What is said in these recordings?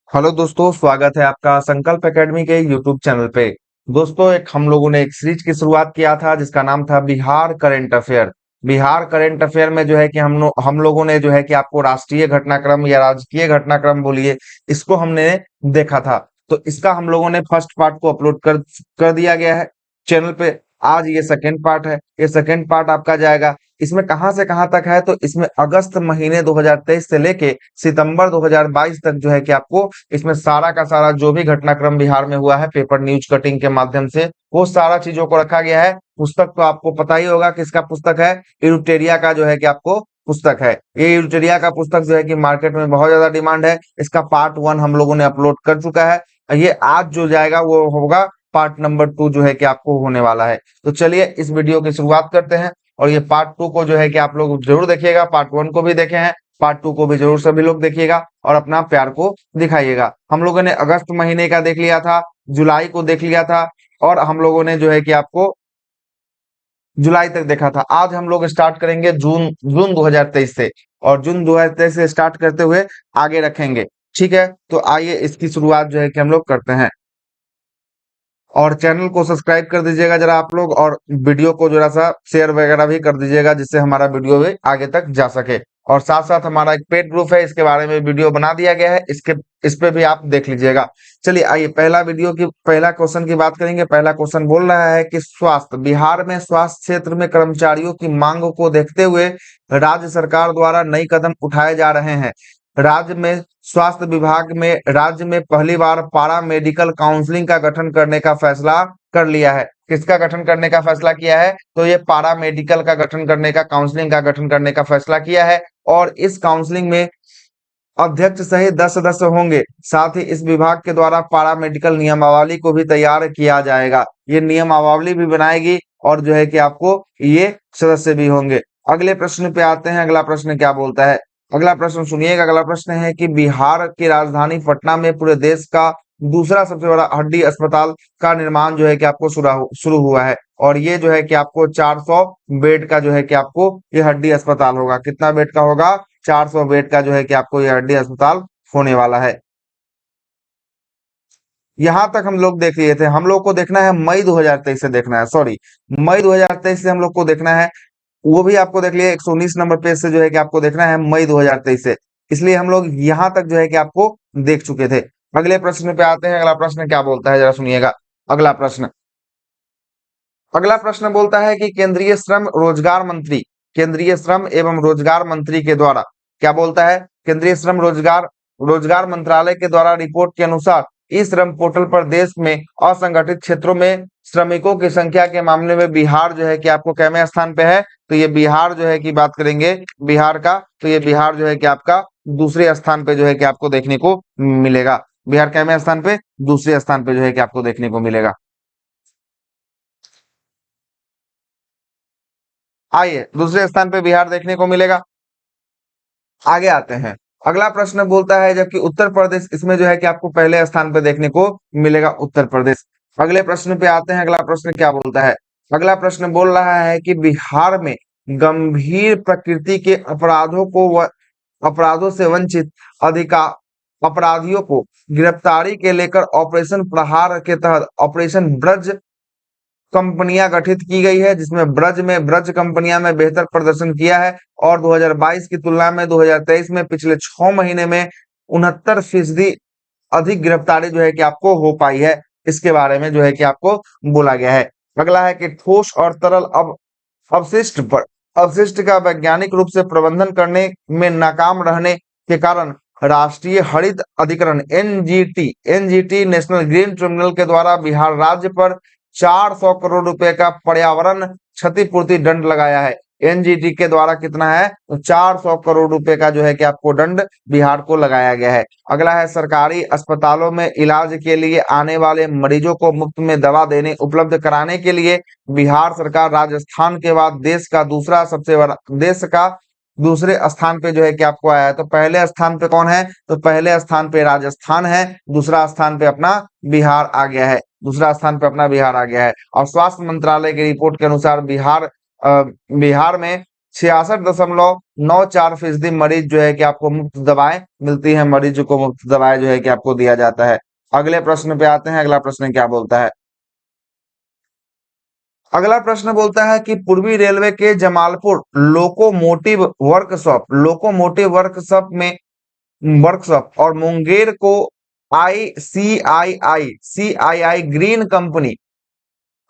Hello दोस्तों, स्वागत है आपका संकल्प एकेडमी के यूट्यूब चैनल पे। दोस्तों, हम लोगों ने एक सीरीज की शुरुआत किया था जिसका नाम था Bihar current affair. Bihar current affair में जो है कि हम लोगों ने जो है कि आपको राष्ट्रीय घटनाक्रम या राजकीय घटनाक्रम बोलिए, इसको हमने देखा था। तो इसका हम लोगों ने फर्स्ट पार्ट को अपलोड कर दिया गया है चैनल पे। आज ये सेकेंड पार्ट है। ये सेकेंड पार्ट आपका जाएगा। इसमें कहां से कहां तक है, तो इसमें अगस्त महीने 2023 से लेके सितंबर 2022 तक जो है कि आपको इसमें सारा का सारा जो भी घटनाक्रम बिहार में हुआ है पेपर न्यूज कटिंग के माध्यम से, वो सारा चीजों को रखा गया है। पुस्तक तो आपको पता ही होगा किसका पुस्तक है। इरुटेरिया का जो है कि आपको पुस्तक है। ये इरुटेरिया का पुस्तक जो है कि मार्केट में बहुत ज्यादा डिमांड है। इसका पार्ट 1 हम लोगों ने अपलोड कर चुका है। ये आज जो जाएगा वो होगा पार्ट नंबर 2 जो है कि आपको होने वाला है। तो चलिए इस वीडियो की शुरुआत करते हैं। और ये पार्ट 2 को जो है कि आप लोग जरूर देखिएगा। पार्ट 1 को भी देखे हैं, पार्ट 2 को भी जरूर सभी लोग देखिएगा और अपना प्यार को दिखाइएगा। हम लोगों ने अगस्त महीने का देख लिया था, जुलाई को देख लिया था, और हम लोगों ने जो है कि आपको जुलाई तक देखा था। आज हम लोग स्टार्ट करेंगे जून जून 2023 से, और जून 2023 से स्टार्ट करते हुए आगे रखेंगे। ठीक है, तो आइए इसकी शुरुआत जो है कि हम लोग करते हैं। और चैनल को सब्सक्राइब कर दीजिएगा जरा आप लोग, और वीडियो को जरा सा शेयर वगैरह भी कर दीजिएगा जिससे हमारा वीडियो भी आगे तक जा सके। और साथ साथ हमारा एक पेड ग्रुप है, इसके बारे में वीडियो बना दिया गया है, इस पे भी आप देख लीजिएगा। चलिए आइए पहला क्वेश्चन की बात करेंगे। पहला क्वेश्चन बोल रहा है कि स्वास्थ्य बिहार में स्वास्थ्य क्षेत्र में कर्मचारियों की मांग को देखते हुए राज्य सरकार द्वारा नई कदम उठाए जा रहे हैं। राज्य में स्वास्थ्य विभाग में राज्य में पहली बार पारा मेडिकल काउंसलिंग का गठन करने का फैसला कर लिया है। किसका गठन करने का फैसला किया है, तो ये पारा मेडिकल का गठन करने का काउंसलिंग का गठन करने का फैसला किया है। और इस काउंसलिंग में अध्यक्ष सहित 10 सदस्य होंगे। साथ ही इस विभाग के द्वारा पारा मेडिकल नियमावली को भी तैयार किया जाएगा। ये नियमावली भी बनाएगी और जो है कि आपको ये सदस्य भी होंगे। अगले प्रश्न पे आते हैं। अगला प्रश्न क्या बोलता है, अगला प्रश्न सुनिएगा। अगला प्रश्न है कि बिहार की राजधानी पटना में पूरे देश का दूसरा सबसे बड़ा हड्डी अस्पताल का निर्माण जो है कि आपको शुरू हुआ है। और ये जो है कि आपको 400 बेड का जो है कि आपको ये हड्डी अस्पताल होगा। कितना बेड का होगा, 400 बेड का जो है कि आपको ये हड्डी अस्पताल होने वाला है। यहां तक हम लोग देख लिए थे। हम लोग को देखना है मई 2023 से देखना है, सॉरी, मई 2023 से हम लोग को देखना है। वो भी आपको देख लिए 119 नंबर पेज से जो है कि आपको देखना है मई 2023 से। इसलिए हम लोग यहां तक जो है कि आपको देख चुके थे। अगले प्रश्न पे आते हैं। अगला प्रश्न क्या बोलता है, जरा सुनिएगा। अगला प्रश्न अगला प्रश्न बोलता है कि केंद्रीय श्रम एवं रोजगार मंत्री के द्वारा क्या बोलता है, केंद्रीय श्रम रोजगार रोजगार मंत्रालय के द्वारा रिपोर्ट के अनुसार ई श्रम पोर्टल पर देश में असंगठित क्षेत्रों में श्रमिकों की संख्या के मामले में बिहार जो है कि आपको कैमे स्थान पे है। तो ये बिहार जो है कि बात करेंगे बिहार का, तो ये बिहार जो है कि आपका दूसरे स्थान पे जो है कि आपको देखने को मिलेगा। बिहार कैमे स्थान पे, दूसरे स्थान पे जो है कि आपको देखने को मिलेगा। आइए, दूसरे स्थान पे बिहार देखने को मिलेगा। आगे आते हैं। अगला प्रश्न बोलता है जबकि उत्तर प्रदेश इसमें जो है कि आपको पहले स्थान पे देखने को मिलेगा, उत्तर प्रदेश। अगले प्रश्न पे आते हैं। अगला प्रश्न क्या बोलता है, अगला प्रश्न बोल रहा है कि बिहार में गंभीर प्रकृति के अपराधों से वंचित अधिका अपराधियों को गिरफ्तारी के लेकर ऑपरेशन प्रहार के तहत ऑपरेशन ब्रज कंपनियां गठित की गई है, जिसमें ब्रज कंपनियां में बेहतर प्रदर्शन किया है। और 2022 की तुलना में 2023 में पिछले 6 महीने में 69% अधिक गिरफ्तारी जो है कि आपको हो पाई है। इसके बारे में जो है कि आपको बोला गया है। अगला है कि ठोस और तरल अवशिष्ट पर अवशिष्ट का वैज्ञानिक रूप से प्रबंधन करने में नाकाम रहने के कारण राष्ट्रीय हरित अधिकरण एनजीटी नेशनल ग्रीन ट्रिब्यूनल के द्वारा बिहार राज्य पर 400 करोड़ रुपए का पर्यावरण क्षतिपूर्ति दंड लगाया है। एनजीटी के द्वारा कितना है, तो 400 करोड़ रुपए का जो है कि आपको दंड बिहार को लगाया गया है। अगला है सरकारी अस्पतालों में इलाज के लिए आने वाले मरीजों को मुफ्त में दवा देने उपलब्ध कराने के लिए बिहार सरकार राजस्थान के बाद देश का दूसरे स्थान पे जो है कि आपको आया है। तो पहले स्थान पे कौन है, तो पहले स्थान पे राजस्थान है, दूसरा स्थान पे अपना बिहार आ गया है। दूसरा स्थान पे अपना बिहार आ गया है। और स्वास्थ्य मंत्रालय की रिपोर्ट के अनुसार बिहार में 66.94% मरीज जो है कि आपको मुफ्त दवाएं मिलती है, मरीजों को मुफ्त दवाएं जो है कि आपको दिया जाता है। अगले प्रश्न पे आते हैं, अगला प्रश्न क्या बोलता है? अगला प्रश्न बोलता है कि पूर्वी रेलवे के जमालपुर लोकोमोटिव वर्कशॉप और मुंगेर को CII green company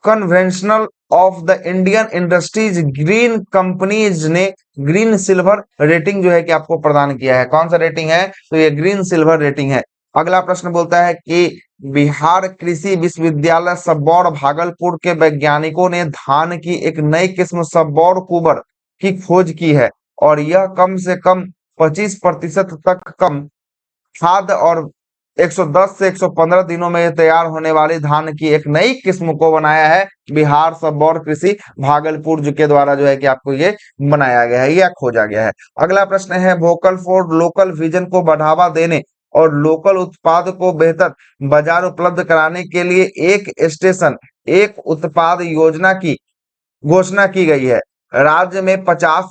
conventional of the Indian industries green companies ने ग्रीन सिल्वर रेटिंग जो है कि आपको प्रदान किया है। कौन सा रेटिंग है? तो ये ग्रीन सिल्वर रेटिंग है। अगला प्रश्न बोलता है कि बिहार कृषि विश्वविद्यालय सबौर भागलपुर के वैज्ञानिकों ने धान की एक नई किस्म सबौर कुबर की खोज की है और यह कम से कम 25% तक कम खाद और 110 से 115 दिनों में तैयार होने वाली धान की एक नई किस्म को बनाया है बिहार सबौर कृषि भागलपुर जो के द्वारा जो है कि आपको ये बनाया गया है या खोजा गया है। अगला प्रश्न है वोकल फॉर लोकल विजन को बढ़ावा देने और लोकल उत्पाद को बेहतर बाजार उपलब्ध कराने के लिए एक स्टेशन एक उत्पाद योजना की घोषणा की गई है। राज्य में 50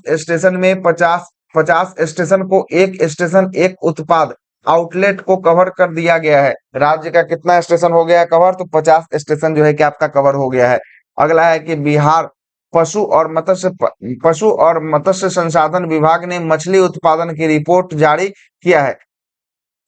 स्टेशन को एक स्टेशन एक उत्पाद आउटलेट को कवर कर दिया गया है। राज्य का कितना स्टेशन हो गया है कवर? तो 50 स्टेशन जो है कि आपका कवर हो गया है। अगला है कि बिहार पशु और मत्स्य संसाधन विभाग ने मछली उत्पादन की रिपोर्ट जारी किया है,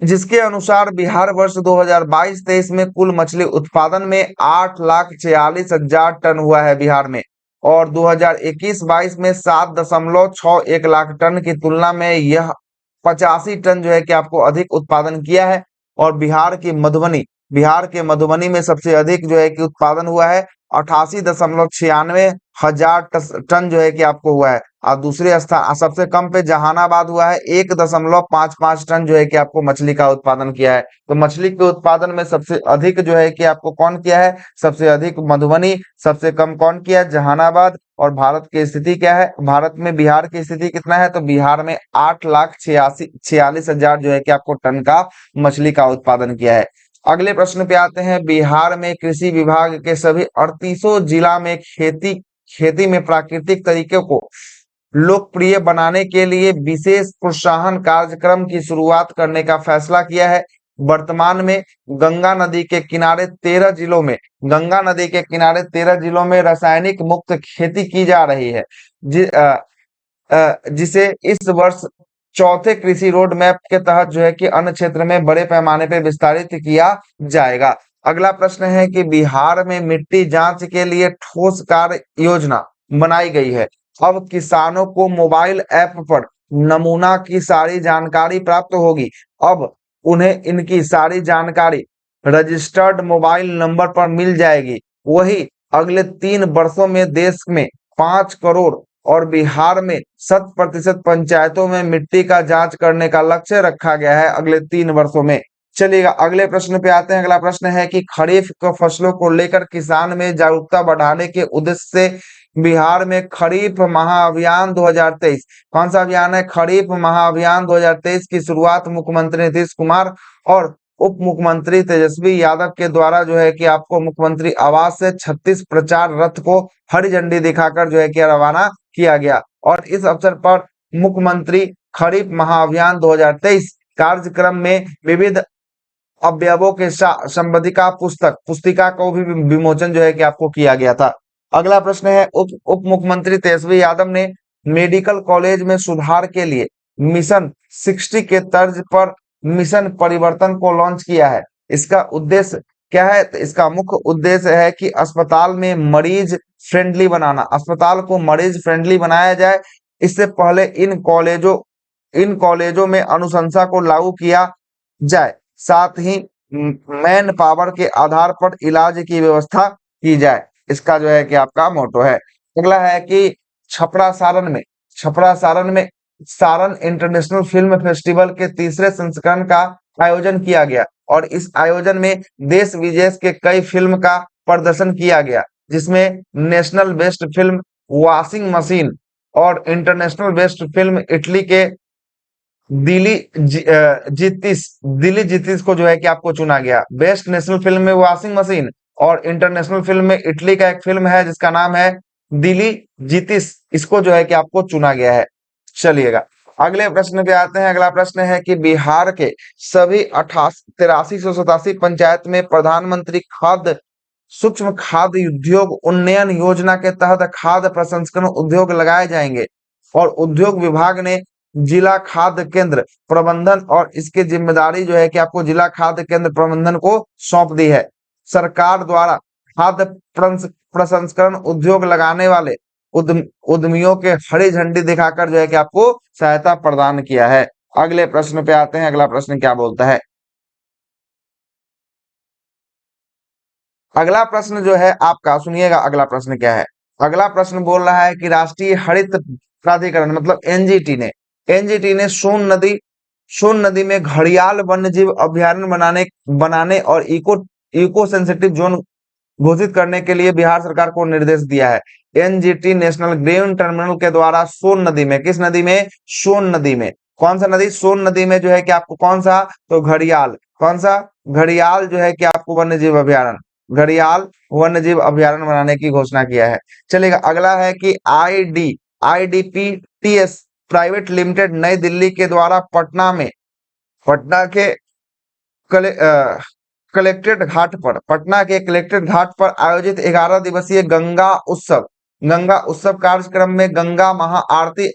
जिसके अनुसार बिहार वर्ष 2022-23 में कुल मछली उत्पादन में 8,46,000 टन हुआ है बिहार में, और 2021-22 में 7.61 लाख टन की तुलना में यह 85 टन जो है कि आपको अधिक उत्पादन किया है। और बिहार के मधुबनी में सबसे अधिक जो है कि उत्पादन हुआ है, 88.96 हजार टन जो है कि आपको हुआ है। और दूसरे स्थान सबसे कम पे जहानाबाद हुआ है, 1.55 टन जो है कि आपको मछली का उत्पादन किया है। तो मछली के उत्पादन में सबसे अधिक जो है कि आपको कौन किया है? सबसे अधिक मधुबनी, सबसे कम कौन किया है? जहानाबाद। और भारत की स्थिति क्या है? भारत में बिहार की स्थिति कितना है? तो बिहार में 8,46,000 जो है कि आपको टन का मछली का उत्पादन किया है। अगले प्रश्न पे आते हैं। बिहार में कृषि विभाग के सभी 38 जिला में खेती में प्राकृतिक तरीके को लोकप्रिय बनाने के लिए विशेष प्रोत्साहन कार्यक्रम की शुरुआत करने का फैसला किया है। वर्तमान में गंगा नदी के किनारे 13 जिलों में रासायनिक मुक्त खेती की जा रही है, जिसे इस वर्ष चौथे कृषि रोड मैप के तहत जो है कि अन्य क्षेत्र में बड़े पैमाने पर विस्तारित किया जाएगा। अगला प्रश्न है कि बिहार में मिट्टी जांच के लिए ठोस कार्य योजना बनाई गई है। अब किसानों को मोबाइल ऐप पर नमूना की सारी जानकारी प्राप्त होगी। अब उन्हें इनकी सारी जानकारी रजिस्टर्ड मोबाइल नंबर पर मिल जाएगी। वही अगले 3 वर्षों में देश में 5 करोड़ और बिहार में 100% पंचायतों में मिट्टी का जांच करने का लक्ष्य रखा गया है अगले 3 वर्षों में। चलिएगा अगले प्रश्न पे आते हैं। अगला प्रश्न है कि खरीफ के फसलों को लेकर किसान में जागरूकता बढ़ाने के उद्देश्य से बिहार में खरीफ महाअभियान 2023, कौन सा अभियान है? खरीफ महाअभियान 2023 की शुरुआत मुख्यमंत्री नीतीश कुमार और उप मुख्यमंत्री तेजस्वी यादव के द्वारा जो है कि आपको मुख्यमंत्री आवास से 36 प्रचार रथ को हरी झंडी दिखाकर जो है कि रवाना किया गया। और इस अवसर पर मुख्यमंत्री खरीफ महाअभियान 2023 कार्यक्रम में विविध अवयवों के संबंधिका पुस्तिका को भी विमोचन जो है कि आपको किया गया था। अगला प्रश्न है उप मुख्यमंत्री तेजस्वी यादव ने मेडिकल कॉलेज में सुधार के लिए मिशन 60 के तर्ज पर मिशन परिवर्तन को लॉन्च किया है। इसका उद्देश्य क्या है? तो इसका मुख्य उद्देश्य है कि अस्पताल को मरीज फ्रेंडली बनाया जाए। इससे पहले इन कॉलेजों में अनुशंसा को लागू किया जाए, साथ ही मैन पावर के आधार पर इलाज की व्यवस्था की जाए। इसका जो है कि आपका मोटो है। अगला है कि छपरा सारण में सारण इंटरनेशनल फिल्म फेस्टिवल के तीसरे संस्करण का आयोजन किया गया और इस आयोजन में देश विदेश के कई फिल्म का प्रदर्शन किया गया, जिसमें national best film washing machine और इंटरनेशनल बेस्ट फिल्म इटली के दिल्ली जीतिस को जो है कि आपको चुना गया। बेस्ट नेशनल फिल्म में वॉशिंग मशीन और इंटरनेशनल फिल्म में इटली का एक फिल्म है जिसका नाम है दिली जीतिस, इसको जो है कि आपको चुना गया है। चलिएगा अगले प्रश्न पे आते हैं। अगला प्रश्न है कि बिहार के सभी 8387 पंचायत में प्रधानमंत्री खाद्य सूक्ष्म खाद्य उद्योग उन्नयन योजना के तहत खाद्य प्रसंस्करण उद्योग लगाए जाएंगे और उद्योग विभाग ने जिला खाद्य केंद्र प्रबंधन और इसकी जिम्मेदारी जो है कि आपको जिला खाद्य केंद्र प्रबंधन को सौंप दी है। सरकार द्वारा खाद्य प्रसंस्करण उद्योग लगाने वाले उद्यमियों के हरी झंडी दिखाकर जो है कि आपको सहायता प्रदान किया है। अगले प्रश्न पे आते हैं। अगला प्रश्न क्या बोलता है? अगला प्रश्न जो है आपका, सुनिएगा अगला प्रश्न क्या है। अगला प्रश्न बोल रहा है कि राष्ट्रीय हरित प्राधिकरण मतलब एनजीटी ने सोन नदी में घड़ियाल वन्यजीव अभयारण्य बनाने और इको सेंसिटिव जोन घोषित करने के लिए बिहार सरकार को निर्देश दिया है। एनजीटी नेशनल ग्रीन टर्मिनल के द्वारा सोन नदी में, किस नदी में? सोन नदी में। कौन सा नदी? सोन नदी में जो है कि आपको कौन सा? तो घड़ियाल। कौन सा? घड़ियाल जो है कि आपको घड़ियाल वन्यजीव अभयारण्य बनाने की घोषणा किया है। चलिएगा अगला है कि आईडीपीटीएस प्राइवेट लिमिटेड नई दिल्ली के द्वारा पटना के पटना के कलेक्ट्रेट घाट पर आयोजित 11 दिवसीय गंगा उत्सव कार्यक्रम में गंगा महाआरती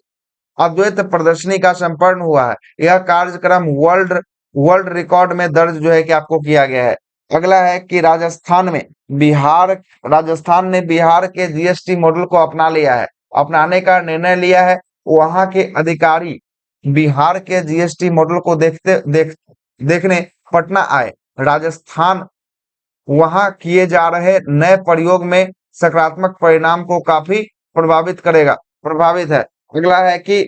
अद्वैत प्रदर्शनी का संपन्न हुआ है। यह कार्यक्रम वर्ल्ड रिकॉर्ड में दर्ज जो है कि आपको किया गया है। अगला है कि राजस्थान ने बिहार के जीएसटी मॉडल को अपनाने का निर्णय लिया है। वहां के अधिकारी बिहार के जीएसटी मॉडल को देखने पटना आए। राजस्थान वहां किए जा रहे नए प्रयोग में सकारात्मक परिणाम को काफी प्रभावित है। अगला है कि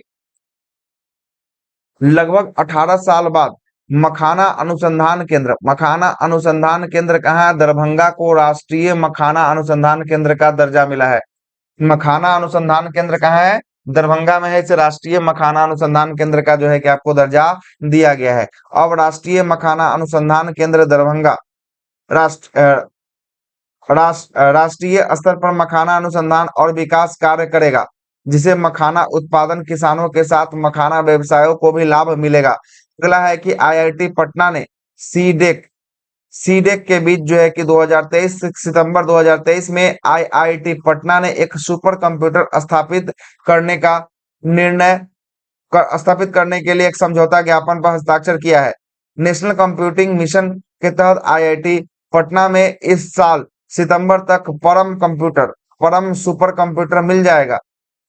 लगभग 18 साल बाद मखाना अनुसंधान केंद्र कहाँ है? दरभंगा को राष्ट्रीय मखाना अनुसंधान केंद्र का दर्जा मिला है। मखाना अनुसंधान केंद्र कहाँ है? दरभंगा में है। इसे राष्ट्रीय मखाना अनुसंधान केंद्र का जो है कि आपको दर्जा दिया गया है। अब राष्ट्रीय मखाना अनुसंधान केंद्र दरभंगा राष्ट्रीय स्तर पर मखाना अनुसंधान और विकास कार्य करेगा, जिसे मखाना उत्पादन किसानों के साथ मखाना व्यवसायों को भी लाभ मिलेगा। अगला है कि आईआईटी पटना ने सीडेक के बीच जो है कि 2023 सितंबर 2023 में आईआईटी पटना ने एक सुपर कंप्यूटर स्थापित करने के लिए एक समझौता ज्ञापन पर हस्ताक्षर किया है। नेशनल कंप्यूटिंग मिशन के तहत आईआईटी पटना में इस साल सितंबर तक परम सुपर कंप्यूटर मिल जाएगा।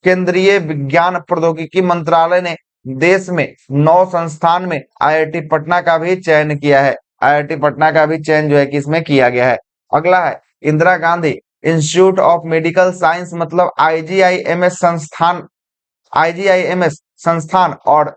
केंद्रीय विज्ञान प्रौद्योगिकी मंत्रालय ने देश में 9 संस्थान में आईआईटी पटना का भी चयन किया है। आईआईटी पटना का भी चयन जो है कि इसमें किया गया है। अगला है Indira Gandhi institute of medical science मतलब आईजीआईएमएस संस्थान और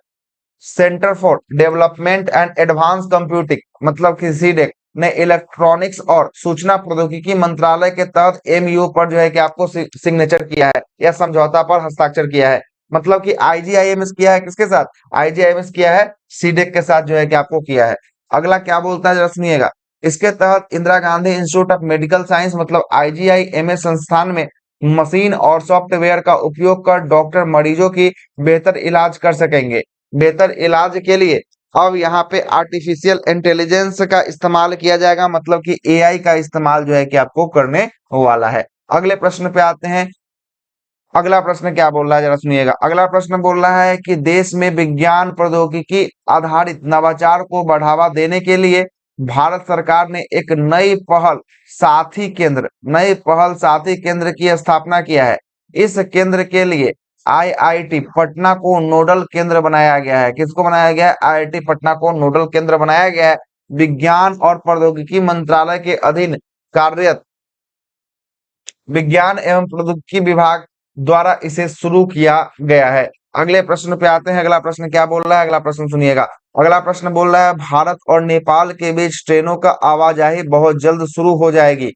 centre for development and advance computing मतलब कि सीडेक ने इलेक्ट्रॉनिक्स और सूचना प्रौद्योगिकी मंत्रालय के तहत एमयू पर जो है कि आपको सिग्नेचर किया है या समझौता पर हस्ताक्षर किया है। मतलब कि आईजीआईएमएस किया है किसके साथ? आईजीआईएमएस किया है सीडेक के साथ जो है कि आपको किया है। अगला क्या बोलता है जरा सुनिएगा। इसके तहत Indira Gandhi institute of medical science मतलब आईजीआईएमएस संस्थान में मशीन और सॉफ्टवेयर का उपयोग कर डॉक्टर मरीजों की बेहतर इलाज कर सकेंगे। बेहतर इलाज के लिए अब यहाँ पे आर्टिफिशियल इंटेलिजेंस का इस्तेमाल किया जाएगा, मतलब कि एआई का इस्तेमाल जो है कि आपको करने वाला है। अगले प्रश्न पे आते हैं। अगला प्रश्न क्या बोल रहा है जरा सुनिएगा। अगला प्रश्न बोल रहा है कि देश में विज्ञान प्रौद्योगिकी आधारित नवाचार को बढ़ावा देने के लिए भारत सरकार ने एक नई पहल साथी केंद्र की स्थापना किया है। इस केंद्र के लिए आईआईटी पटना को नोडल केंद्र बनाया गया है। किसको बनाया गया है? आईआईटी पटना को नोडल केंद्र बनाया गया है। विज्ञान और प्रौद्योगिकी मंत्रालय के अधीन कार्यरत विज्ञान एवं प्रौद्योगिकी विभाग द्वारा इसे शुरू किया गया है। अगले प्रश्न पे आते हैं। अगला प्रश्न क्या बोल रहा है? अगला प्रश्न सुनिएगा। अगला प्रश्न बोल रहा है भारत और नेपाल के बीच ट्रेनों का आवाजाही बहुत जल्द शुरू हो जाएगी।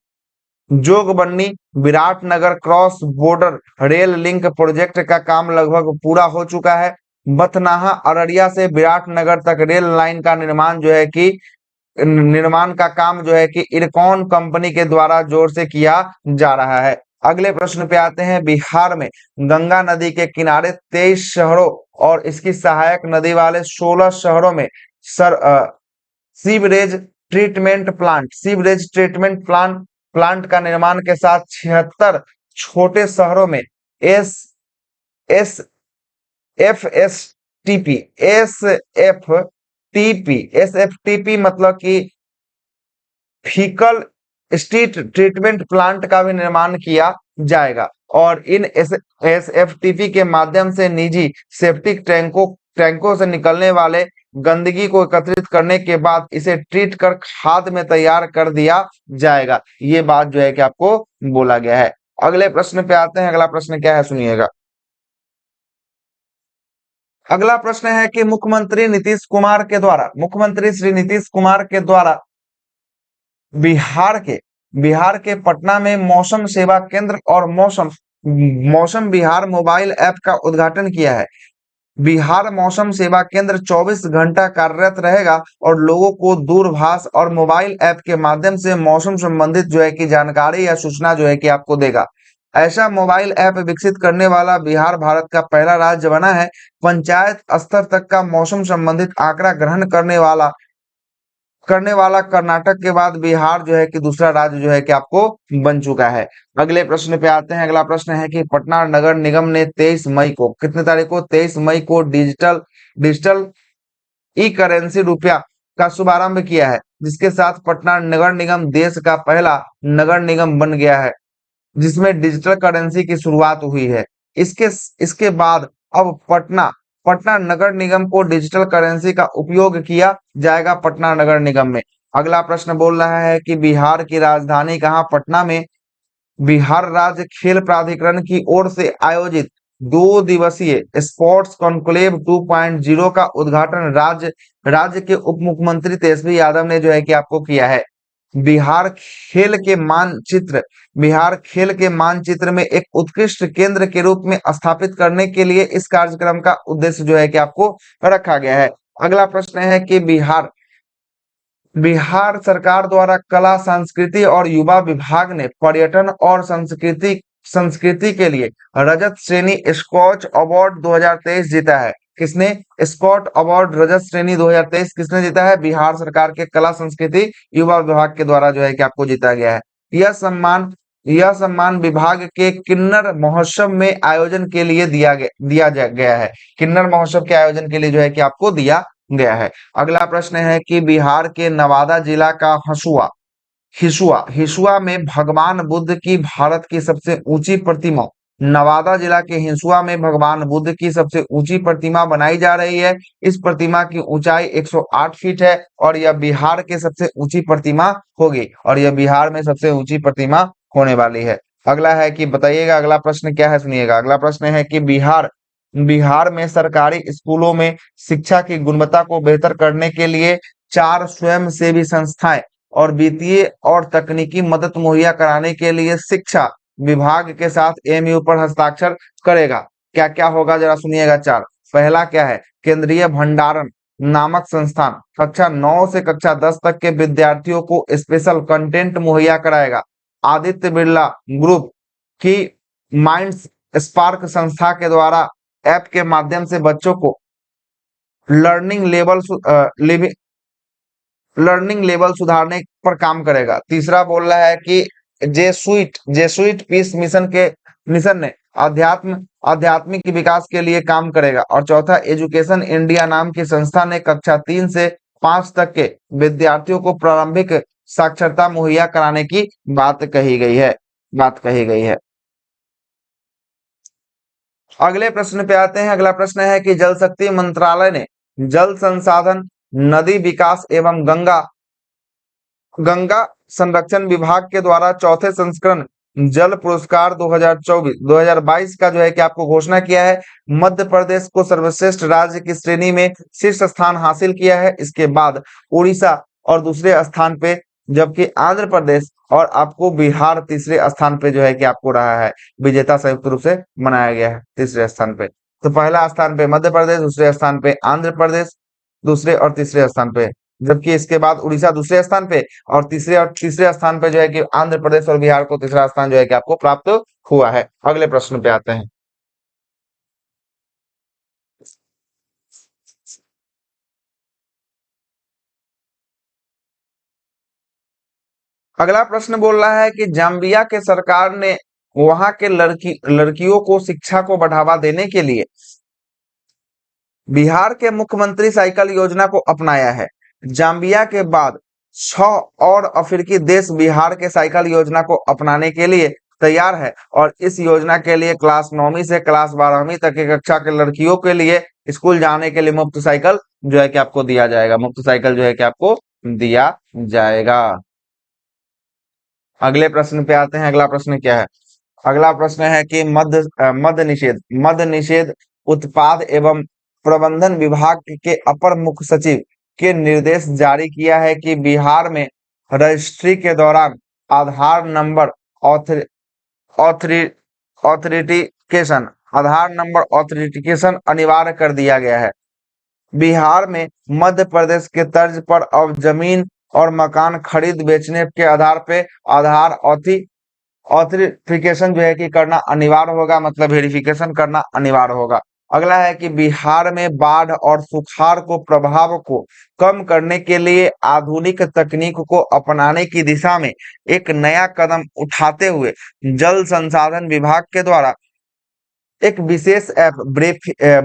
Jogbani Viratnagar cross border rail link project का काम लगभग पूरा हो चुका है। बथनाहा अररिया से विराटनगर तक रेल लाइन का निर्माण का काम जो है कि इरकॉन कंपनी के द्वारा जोर से किया जा रहा है। अगले प्रश्न पे आते हैं। बिहार में गंगा नदी के किनारे 23 शहरों और इसकी सहायक नदी वाले 16 शहरों में sir sewerage sewerage treatment plant का निर्माण के साथ 76 छोटे शहरों में S S F S TP S F TP मतलब कि फीकल स्ट्रीट ट्रीटमेंट प्लांट का भी निर्माण किया जाएगा और इन एसएफटीपी के माध्यम से निजी सेप्टिक टैंकों से निकलने वाले गंदगी को एकत्रित करने के बाद इसे ट्रीट कर खाद में तैयार कर दिया जाएगा। ये बात जो है कि आपको बोला गया है। अगले प्रश्न पे आते हैं। अगला प्रश्न क्या है सुनिएगा। अगला प्रश्न है कि मुख्यमंत्री श्री नीतीश कुमार के द्वारा बिहार के पटना में मौसम सेवा केंद्र और मौसम बिहार मोबाइल ऐप का उद्घाटन किया है। बिहार मौसम सेवा केंद्र 24 घंटा कार्यरत रहेगा और लोगों को दूरभाष और मोबाइल ऐप के माध्यम से मौसम संबंधित जो है कि जानकारी या सूचना जो है कि आपको देगा। ऐसा मोबाइल ऐप विकसित करने वाला बिहार भारत का पहला राज्य बना है। पंचायत स्तर तक का मौसम संबंधित आंकड़ा ग्रहण करने वाला कर्नाटक के बाद बिहार जो है कि दूसरा राज्य जो है कि आपको बन चुका है। अगले प्रश्न पे आते हैं। अगला प्रश्न है कि पटना नगर निगम ने 23 मई को, कितने तारीख को, 23 मई को डिजिटल ई करेंसी रुपया का शुभारंभ किया है, जिसके साथ पटना नगर निगम देश का पहला नगर निगम बन गया है जिसमें डिजिटल करेंसी की शुरुआत हुई है। इसके बाद अब पटना नगर निगम को डिजिटल करेंसी का उपयोग किया जाएगा पटना नगर निगम में। अगला प्रश्न बोल रहा है कि बिहार की राजधानी कहाँ? पटना में बिहार राज्य खेल प्राधिकरण की ओर से आयोजित 2 दिवसीय स्पोर्ट्स कॉन्क्लेव 2.0 का उद्घाटन राज्य के उप मुख्यमंत्री तेजस्वी यादव ने जो है कि आपको किया है। बिहार खेल के मानचित्र में एक उत्कृष्ट केंद्र के रूप में स्थापित करने के लिए इस कार्यक्रम का उद्देश्य जो है कि आपको रखा गया है। अगला प्रश्न है कि बिहार सरकार द्वारा कला संस्कृति और युवा विभाग ने पर्यटन और संस्कृति के लिए रजत श्रेणी स्कॉच अवार्ड 2023 जीता है। किसने? स्कॉट अवार्ड रजत श्रेणी 2023 किसने जीता है? बिहार सरकार के कला संस्कृति युवा विभाग के द्वारा जो है कि आपको जीता गया है। यह सम्मान विभाग के किन्नर महोत्सव में आयोजन के लिए दिया गया है। किन्नर महोत्सव के आयोजन के लिए जो है कि आपको दिया गया है। अगला प्रश्न है कि बिहार के नवादा जिला का हिसुआ में भगवान बुद्ध की भारत की सबसे ऊंची प्रतिमा, नवादा जिला के हिसुआ में भगवान बुद्ध की सबसे ऊंची प्रतिमा बनाई जा रही है। इस प्रतिमा की ऊंचाई 108 फीट है और यह बिहार के सबसे ऊंची प्रतिमा होगी और यह बिहार में सबसे ऊंची प्रतिमा होने वाली है। अगला है कि बताइएगा अगला प्रश्न क्या है सुनिएगा। अगला प्रश्न है कि बिहार में सरकारी स्कूलों में शिक्षा की गुणवत्ता को बेहतर करने के लिए 4 स्वयंसेवी संस्थाएं और वित्तीय और तकनीकी मदद मुहैया कराने के लिए शिक्षा विभाग के साथ एमयू पर हस्ताक्षर करेगा। क्या क्या होगा जरा सुनिएगा। 4, पहला क्या है? केंद्रीय भंडारण नामक संस्थान कक्षा 9 से कक्षा 10 तक के विद्यार्थियों को स्पेशल कंटेंट मुहैया कराएगा। आदित्य बिरला ग्रुप की माइंड्स स्पार्क संस्था के द्वारा ऐप के माध्यम से बच्चों को लर्निंग लेवल सुधारने पर काम करेगा। तीसरा बोल रहा है कि जेसुइट पीस मिशन ने आध्यात्मिक विकास के लिए काम करेगा। और चौथा, एजुकेशन इंडिया नाम की संस्था ने कक्षा 3 से 5 तक के विद्यार्थियों को प्रारंभिक साक्षरता मुहैया कराने की बात कही गई है। अगले प्रश्न पे आते हैं। अगला प्रश्न है कि जल शक्ति मंत्रालय ने जल संसाधन, नदी विकास एवं गंगा संरक्षण विभाग के द्वारा चौथे संस्करण जल पुरस्कार 2022 का जो है कि आपको घोषणा किया है। मध्य प्रदेश को सर्वश्रेष्ठ राज्य की श्रेणी में शीर्ष स्थान हासिल किया है। इसके बाद उड़ीसा और दूसरे स्थान पे, जबकि आंध्र प्रदेश और आपको बिहार तीसरे स्थान पे जो है कि आपको रहा है। विजेता संयुक्त रूप से बनाया गया है तीसरे स्थान पे। तो पहला स्थान पे मध्य प्रदेश, दूसरे स्थान पे आंध्र प्रदेश, दूसरे और तीसरे स्थान पे जबकि इसके बाद उड़ीसा दूसरे स्थान पे और तीसरे स्थान पे जो है कि आंध्र प्रदेश और बिहार को तीसरा स्थान जो है कि आपको प्राप्त हुआ है। अगले प्रश्न पे आते हैं। अगला प्रश्न बोल रहा है कि जाम्बिया के सरकार ने वहां के लड़कियों को शिक्षा को बढ़ावा देने के लिए बिहार के मुख्यमंत्री साइकिल योजना को अपनाया है। जाम्बिया के बाद 6 और अफ्रीकी देश बिहार के साइकिल योजना को अपनाने के लिए तैयार है और इस योजना के लिए क्लास 9वीं से क्लास 12वीं तक की कक्षा के लड़कियों के लिए स्कूल जाने के लिए मुफ्त साइकिल जो है कि आपको दिया जाएगा। मुफ्त साइकिल जो है कि आपको दिया जाएगा। अगले प्रश्न पे आते हैं। अगला प्रश्न क्या है? अगला प्रश्न है कि मद निषेध उत्पाद एवं प्रबंधन विभाग के अपर मुख्य सचिव के निर्देश जारी किया है कि बिहार में रजिस्ट्री के दौरान आधार नंबर ऑथर ऑथरी ऑथेंटिकेशन अनिवार्य कर दिया गया है। बिहार में मध्य प्रदेश के तर्ज पर अब जमीन और मकान खरीद बेचने के आधार पे आधार ऑथेंटिकेशन जो है कि करना अनिवार्य होगा, मतलब वेरिफिकेशन करना अनिवार्य होगा। अगला है कि बिहार में बाढ़ और सुखाड़ को प्रभाव को कम करने के लिए आधुनिक तकनीक को अपनाने की दिशा में एक नया कदम उठाते हुए जल संसाधन विभाग के द्वारा एक विशेष ऐप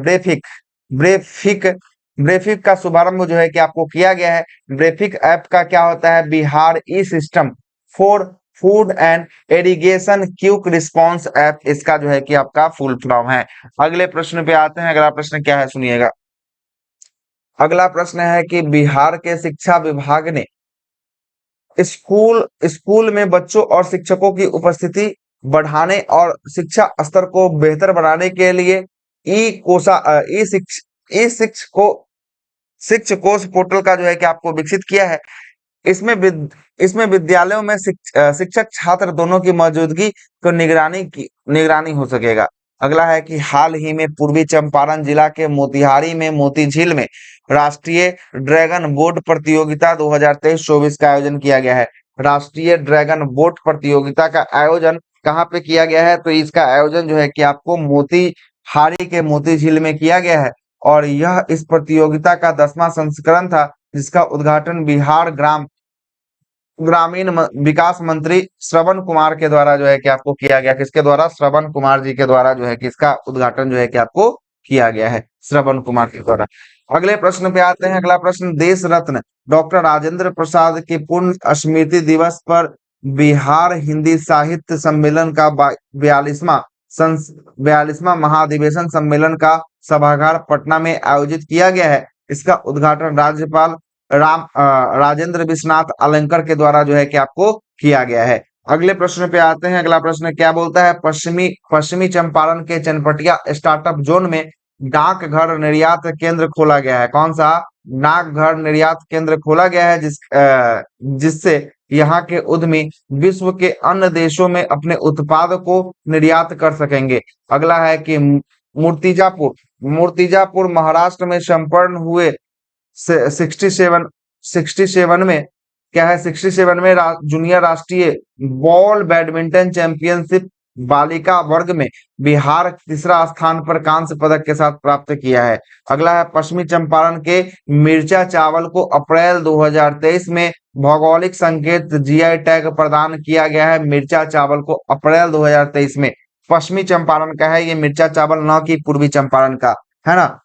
ब्रेफिक ब्रेफिक का शुभारंभ जो है कि आपको किया गया है। ब्रेफिक ऐप का क्या होता है? Bihar E system for food and irrigation quick response app, इसका जो है कि आपका फुल फॉर्म है। अगले प्रश्न पे आते हैं। अगला प्रश्न क्या है सुनिएगा। अगला प्रश्न है कि बिहार के शिक्षा विभाग ने स्कूल स्कूल में बच्चों और शिक्षकों की उपस्थिति बढ़ाने और शिक्षा स्तर को बेहतर बनाने के लिए ई कोसा ई शिक्ष ई शिक्ष को शिक्ष कोश पोर्टल का जो है कि आपको विकसित किया है। इसमें विद्यालयों में शिक्षक छात्र दोनों की मौजूदगी को निगरानी हो सकेगा। अगला है कि हाल ही में पूर्वी चंपारण जिला के मोतिहारी में मोती झील में राष्ट्रीय ड्रैगन बोट प्रतियोगिता 2023-24 का आयोजन किया गया है। राष्ट्रीय ड्रैगन बोट प्रतियोगिता का आयोजन कहाँ पे किया गया है? तो इसका आयोजन जो है कि आपको मोतीहारी के मोती झील में किया गया है और यह इस प्रतियोगिता का 10वां संस्करण था, जिसका उद्घाटन बिहार ग्रामीण विकास मंत्री श्रवण कुमार के द्वारा जो है कि आपको किया गया। किसके द्वारा? श्रवण कुमार जी के द्वारा जो है कि इसका उद्घाटन जो है कि आपको किया गया है श्रवण कुमार के द्वारा। अगले प्रश्न पे आते हैं। अगला प्रश्न, देश रत्न डॉक्टर राजेंद्र प्रसाद के पूर्ण स्मृति दिवस पर बिहार हिंदी साहित्य सम्मेलन का 42वां महाधिवेशन सम्मेलन का सभागार पटना में आयोजित किया गया है। इसका उद्घाटन राज्यपाल राजेंद्र विश्वनाथ अलंकर के द्वारा जो है कि आपको किया गया है। अगले प्रश्न पे आते हैं। अगला प्रश्न क्या बोलता है? पश्चिमी चंपारण के चनपटिया स्टार्टअप जोन में डाकघर निर्यात केंद्र खोला गया है। कौन सा? डाकघर निर्यात केंद्र खोला गया है, जिससे यहाँ के उद्यमी विश्व के अन्य देशों में अपने उत्पाद को निर्यात कर सकेंगे। अगला है कि मूर्तिजापुर महाराष्ट्र में संपन्न हुए 67 में क्या है? 67 में जूनियर राष्ट्रीय बॉल बैडमिंटन चैंपियनशिप बालिका वर्ग में बिहार तीसरा स्थान पर कांस्य पदक के साथ प्राप्त किया है। अगला है पश्चिमी चंपारण के मिर्चा चावल को अप्रैल 2023 में भौगोलिक संकेत जीआई टैग प्रदान किया गया है। मिर्चा चावल को अप्रैल 2023 में पश्चिमी चंपारण का है ये मिर्चा चावल, न कि पूर्वी चंपारण का, है ना।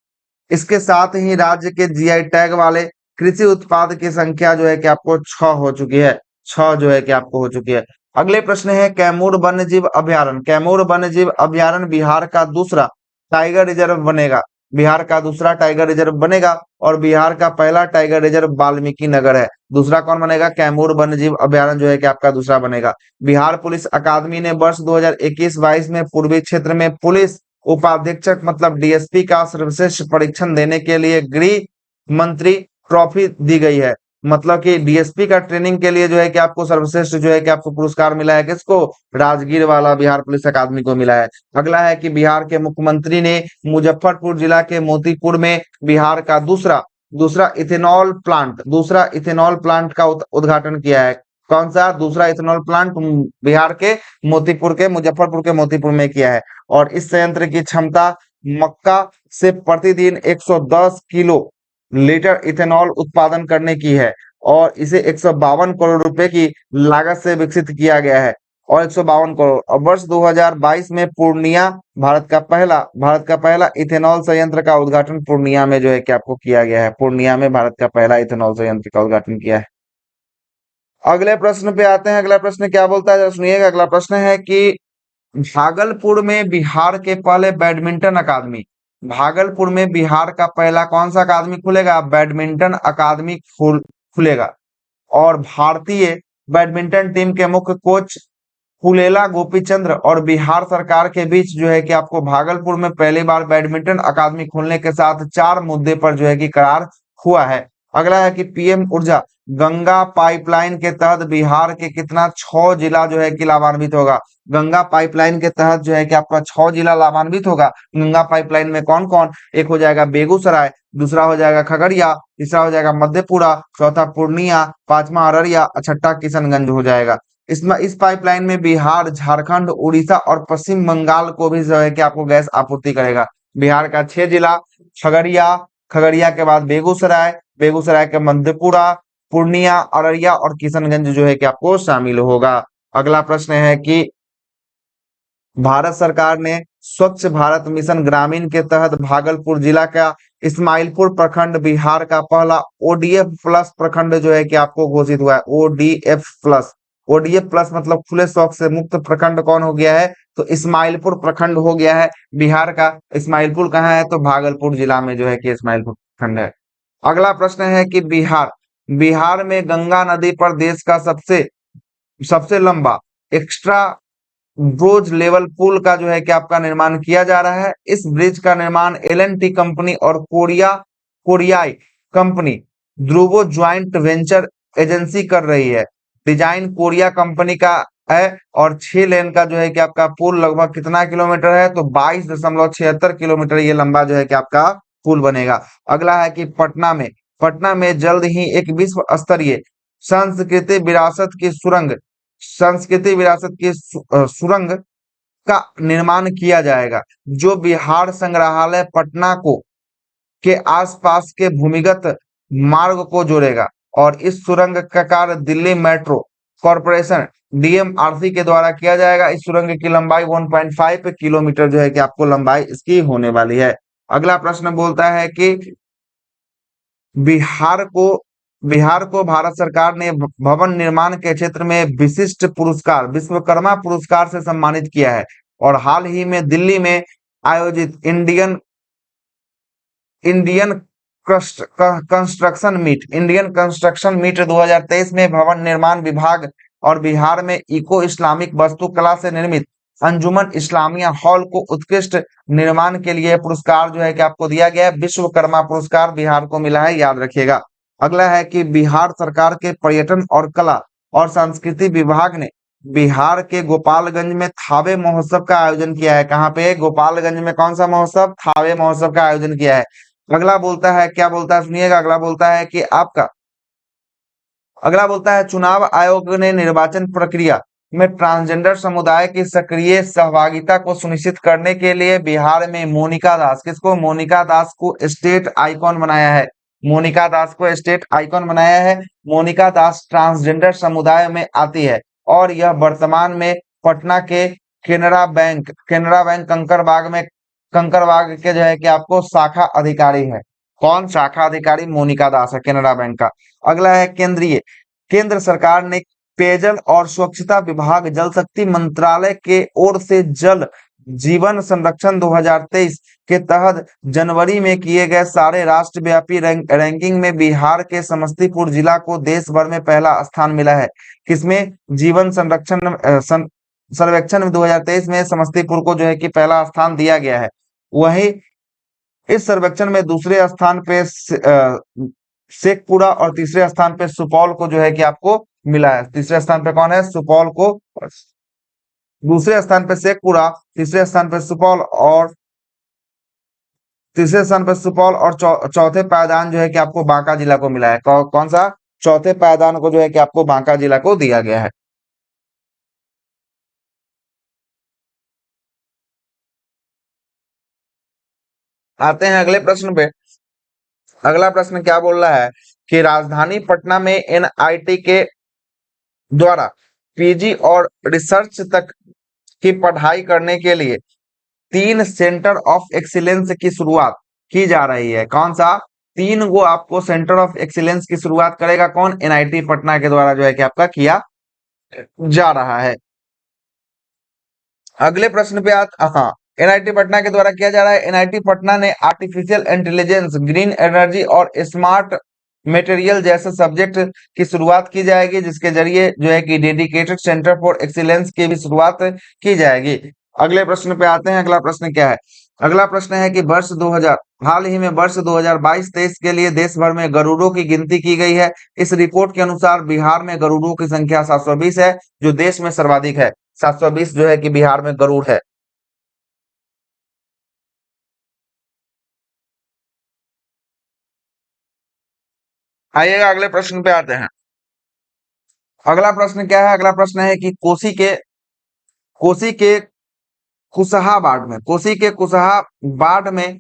इसके साथ ही राज्य के जीआई टैग वाले कृषि उत्पाद की संख्या जो है कि आपको 6 हो चुकी है। 6 जो है कि आपको हो चुकी है। अगले प्रश्न है कैमूर वन्यजीव अभ्यारण्य। कैमूर वन्यजीव अभ्यारण्य बिहार का दूसरा टाइगर रिजर्व बनेगा। बिहार का दूसरा टाइगर रिजर्व बनेगा और बिहार का पहला टाइगर रिजर्व वाल्मीकि नगर है। दूसरा कौन बनेगा? कैमूर वन्यजीव अभ्यारण्य जो है कि आपका दूसरा बनेगा। बिहार पुलिस अकादमी ने वर्ष 2021-22 में पूर्वी क्षेत्र में पुलिस उपाधीक्षक मतलब डीएसपी का सर्वश्रेष्ठ परीक्षण देने के लिए गृह मंत्री ट्रॉफी दी गई है। मतलब कि डीएसपी का ट्रेनिंग के लिए जो है कि आपको सर्वश्रेष्ठ जो है कि आपको पुरस्कार मिला है। किसको? राजगीर वाला बिहार पुलिस अकादमी को मिला है। अगला है कि बिहार के मुख्यमंत्री ने मुजफ्फरपुर जिला के मोतीपुर में बिहार का दूसरा दूसरा इथेनॉल प्लांट का उद्घाटन किया है। कौन सा दूसरा इथेनॉल प्लांट? बिहार के मुजफ्फरपुर के मोतीपुर में किया है। और इस संयंत्र की क्षमता मक्का से प्रतिदिन 110 किलो लीटर इथेनॉल उत्पादन करने की है और इसे 152 करोड़ रुपए की लागत से विकसित किया गया है। और 152 करोड़। और वर्ष 2022 में पूर्णिया भारत का पहला इथेनॉल संयंत्र का उद्घाटन पूर्णिया में जो है कि आपको किया गया है। पूर्णिया में भारत का पहला इथेनॉल संयंत्र का उद्घाटन किया है। अगले प्रश्न पे आते हैं। अगला प्रश्न क्या बोलता है, जरा सुनिएगा। अगला प्रश्न है कि भागलपुर में बिहार के पहले बैडमिंटन अकादमी, भागलपुर में बिहार का पहला कौन सा अकादमी खुलेगा? बैडमिंटन अकादमी खुलेगा। और भारतीय बैडमिंटन टीम के मुख्य कोच पुलेला गोपीचंद्र और बिहार सरकार के बीच जो है कि आपको भागलपुर में पहली बार बैडमिंटन अकादमी खोलने के साथ 4 मुद्दे पर जो है कि करार हुआ है। अगला है कि पीएम ऊर्जा गंगा पाइपलाइन के तहत बिहार के कितना 6 जिला जो है कि लाभान्वित होगा? गंगा पाइपलाइन के तहत जो है कि आपका 6 जिला लाभान्वित होगा। गंगा पाइपलाइन में कौन कौन? एक हो जाएगा बेगूसराय, दूसरा हो जाएगा खगड़िया, तीसरा हो जाएगा मधेपुरा, चौथा पूर्णिया, पांचवा अररिया, छठा किशनगंज हो जाएगा। इसमें इस पाइपलाइन में बिहार, झारखंड, उड़ीसा और पश्चिम बंगाल को भी जो है कि आपको गैस आपूर्ति करेगा। बिहार का 6 जिला, खगड़िया, खगड़िया के बाद बेगूसराय, बेगूसराय के मधेपुरा, पूर्णिया, अररिया और किशनगंज जो है कि आपको शामिल होगा। अगला प्रश्न है कि भारत सरकार ने स्वच्छ भारत मिशन ग्रामीण के तहत भागलपुर जिला का इस्माइलपुर प्रखंड बिहार का पहला ओडीएफ प्लस प्रखंड जो है कि आपको घोषित हुआ है। ओडीएफ प्लस, ओडीएफ प्लस मतलब खुले शौच से मुक्त प्रखंड कौन हो गया है? तो इस्माइलपुर प्रखंड हो गया है बिहार का। इस्माइलपुर कहाँ है? तो भागलपुर जिला में जो है कि इस्माइलपुर प्रखंड है। अगला प्रश्न है कि बिहार में गंगा नदी पर देश का सबसे सबसे लंबा एक्स्ट्रा ब्रोज लेवल पुल का जो है कि आपका निर्माण किया जा रहा है। इस ब्रिज का निर्माण एल&टी कंपनी और कोरियाई कंपनी ध्रुवो ज्वाइंट वेंचर एजेंसी कर रही है। डिजाइन कोरिया कंपनी का है और 6 लेन का जो है कि आपका पुल लगभग कितना किलोमीटर है? तो 22.76 किलोमीटर ये लंबा जो है कि आपका पुल बनेगा। अगला है कि पटना में जल्द ही एक विश्व स्तरीय सांस्कृतिक विरासत की सुरंग का निर्माण किया जाएगा जो बिहार संग्रहालय पटना को के आसपास के भूमिगत मार्ग को जोड़ेगा। और इस सुरंग का कार्य दिल्ली मेट्रो कॉरपोरेशन डीएमआरसी के द्वारा किया जाएगा। इस सुरंग की लंबाई 1.5 किलोमीटर जो है कि आपको लंबाई इसकी होने वाली है। अगला प्रश्न बोलता है कि बिहार को बिहार को भारत सरकार ने भवन निर्माण के क्षेत्र में विशिष्ट पुरस्कार विश्वकर्मा पुरस्कार से सम्मानित किया है। और हाल ही में दिल्ली में आयोजित इंडियन कंस्ट्रक्शन मीट 2023 में भवन निर्माण विभाग और बिहार में इको इस्लामिक वास्तुकला से निर्मित अंजुमन इस्लामिया हॉल को उत्कृष्ट निर्माण के लिए पुरस्कार जो है कि आपको दिया गया है। विश्वकर्मा पुरस्कार बिहार को मिला है, याद रखिएगा। अगला है कि बिहार सरकार के पर्यटन और कला और संस्कृति विभाग ने बिहार के गोपालगंज में थावे महोत्सव का आयोजन किया है। कहाँ पे? गोपालगंज में कौन सा महोत्सव? थावे महोत्सव का आयोजन किया है। अगला बोलता है, क्या बोलता है सुनिएगा। अगला बोलता है चुनाव आयोग ने निर्वाचन प्रक्रिया में ट्रांसजेंडर समुदाय की सक्रिय सहभागिता को सुनिश्चित करने के लिए बिहार में मोनिका दास को स्टेट आइकॉन बनाया है। मोनिका दास ट्रांसजेंडर समुदाय में आती है और यह वर्तमान में पटना के केनरा बैंक कंकरबाग के जो है कि आपको शाखा अधिकारी है। कौन शाखा अधिकारी? मोनिका दास है, केनरा बैंक का। अगला है केंद्र सरकार ने पेयजल और स्वच्छता विभाग जल शक्ति मंत्रालय के ओर से जल जीवन संरक्षण 2023 के तहत जनवरी में किए गए सारे राष्ट्रव्यापी रैंकिंग में बिहार के समस्तीपुर जिला को देश भर में पहला स्थान मिला है। किसमें? जीवन सर्वेक्षण 2023 में समस्तीपुर को जो है कि पहला स्थान दिया गया है। वहीं इस सर्वेक्षण में दूसरे स्थान पे शेखपुरा और तीसरे स्थान पे सुपौल को जो है कि आपको मिला है। तीसरे स्थान पे कौन है? सुपौल को। दूसरे स्थान पे शेखपुरा, तीसरे स्थान पे सुपौल और तीसरे स्थान पर सुपौल और चौथे पायदान जो है कि आपको बांका जिला को मिला है। कौन सा चौथे पायदान को जो है कि आपको बांका जिला को दिया गया है। आते हैं अगले प्रश्न पे। अगला प्रश्न क्या बोल रहा है कि राजधानी पटना में एनआईटी के द्वारा पीजी और रिसर्च तक की पढ़ाई करने के लिए 3 सेंटर ऑफ एक्सीलेंस की शुरुआत की जा रही है। कौन सा 3 गो आपको सेंटर ऑफ एक्सीलेंस की शुरुआत करेगा? कौन? एनआईटी पटना के द्वारा जो है कि आपका किया जा रहा है। अगले प्रश्न पे हाँ, एनआईटी पटना के द्वारा किया जा रहा है। एनआईटी पटना ने आर्टिफिशियल इंटेलिजेंस, ग्रीन एनर्जी और स्मार्ट मटेरियल जैसे सब्जेक्ट की शुरुआत की जाएगी, जिसके जरिए जो है कि डेडिकेटेड सेंटर फॉर एक्सीलेंस की भी शुरुआत की जाएगी। अगले प्रश्न पे आते हैं। अगला प्रश्न क्या है? अगला प्रश्न है कि हाल ही में वर्ष 2022-23 के लिए देश भर में गरुड़ों की गिनती की गई है। इस रिपोर्ट के अनुसार बिहार में गरुड़ों की संख्या 720 है, जो देश में सर्वाधिक है। 720 जो है कि बिहार में गरुड़ है। आइएगा अगले प्रश्न पे आते हैं। अगला प्रश्न क्या है? अगला प्रश्न है कि कोसी के कुशहा बाढ़ में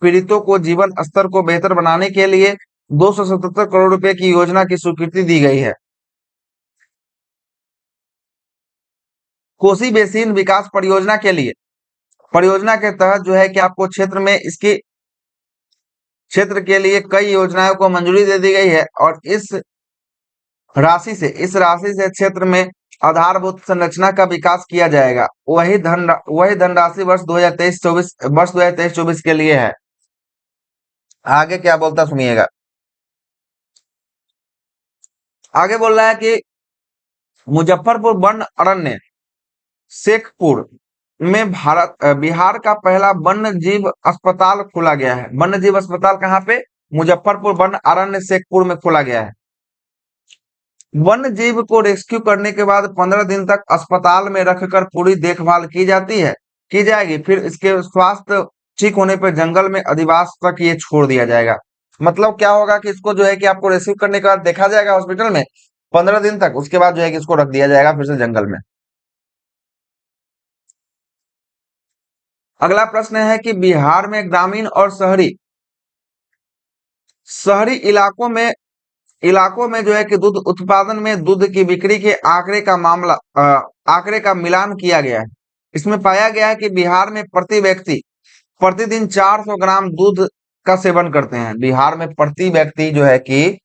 पीड़ितों को जीवन स्तर को बेहतर बनाने के लिए 277 करोड़ रुपए की योजना की स्वीकृति दी गई है। कोसी बेसिन विकास परियोजना के लिए, परियोजना के तहत जो है कि आपको क्षेत्र के लिए कई योजनाओं को मंजूरी दे दी गई है, और इस राशि से क्षेत्र में आधारभूत संरचना का विकास किया जाएगा। वही धनराशि वर्ष 2023-24 के लिए है। आगे क्या बोलता सुनिएगा। आगे बोल रहा है कि मुजफ्फरपुर वन अरण्य शेखपुर में बिहार का पहला वन्य जीव अस्पताल खोला गया है। वन्य जीव अस्पताल कहाँ पे? मुजफ्फरपुर वन अरण्य शेखपुर में खोला गया है। वन्य जीव को रेस्क्यू करने के बाद 15 दिन तक अस्पताल में रखकर पूरी देखभाल की जाएगी। फिर इसके स्वास्थ्य ठीक होने पर जंगल में अधिवास तक ये छोड़ दिया जाएगा। मतलब क्या होगा कि इसको जो है कि आपको रेस्क्यू करने के बाद देखा जाएगा हॉस्पिटल में 15 दिन तक, उसके बाद जो है कि इसको रख दिया जाएगा फिर से जंगल में। अगला प्रश्न है कि बिहार में ग्रामीण और शहरी इलाकों में जो है कि दूध उत्पादन में दूध की बिक्री के आंकड़े का मिलान किया गया है। इसमें पाया गया है कि बिहार में प्रति व्यक्ति प्रतिदिन 400 ग्राम दूध का सेवन करते हैं। बिहार में प्रति व्यक्ति जो है कि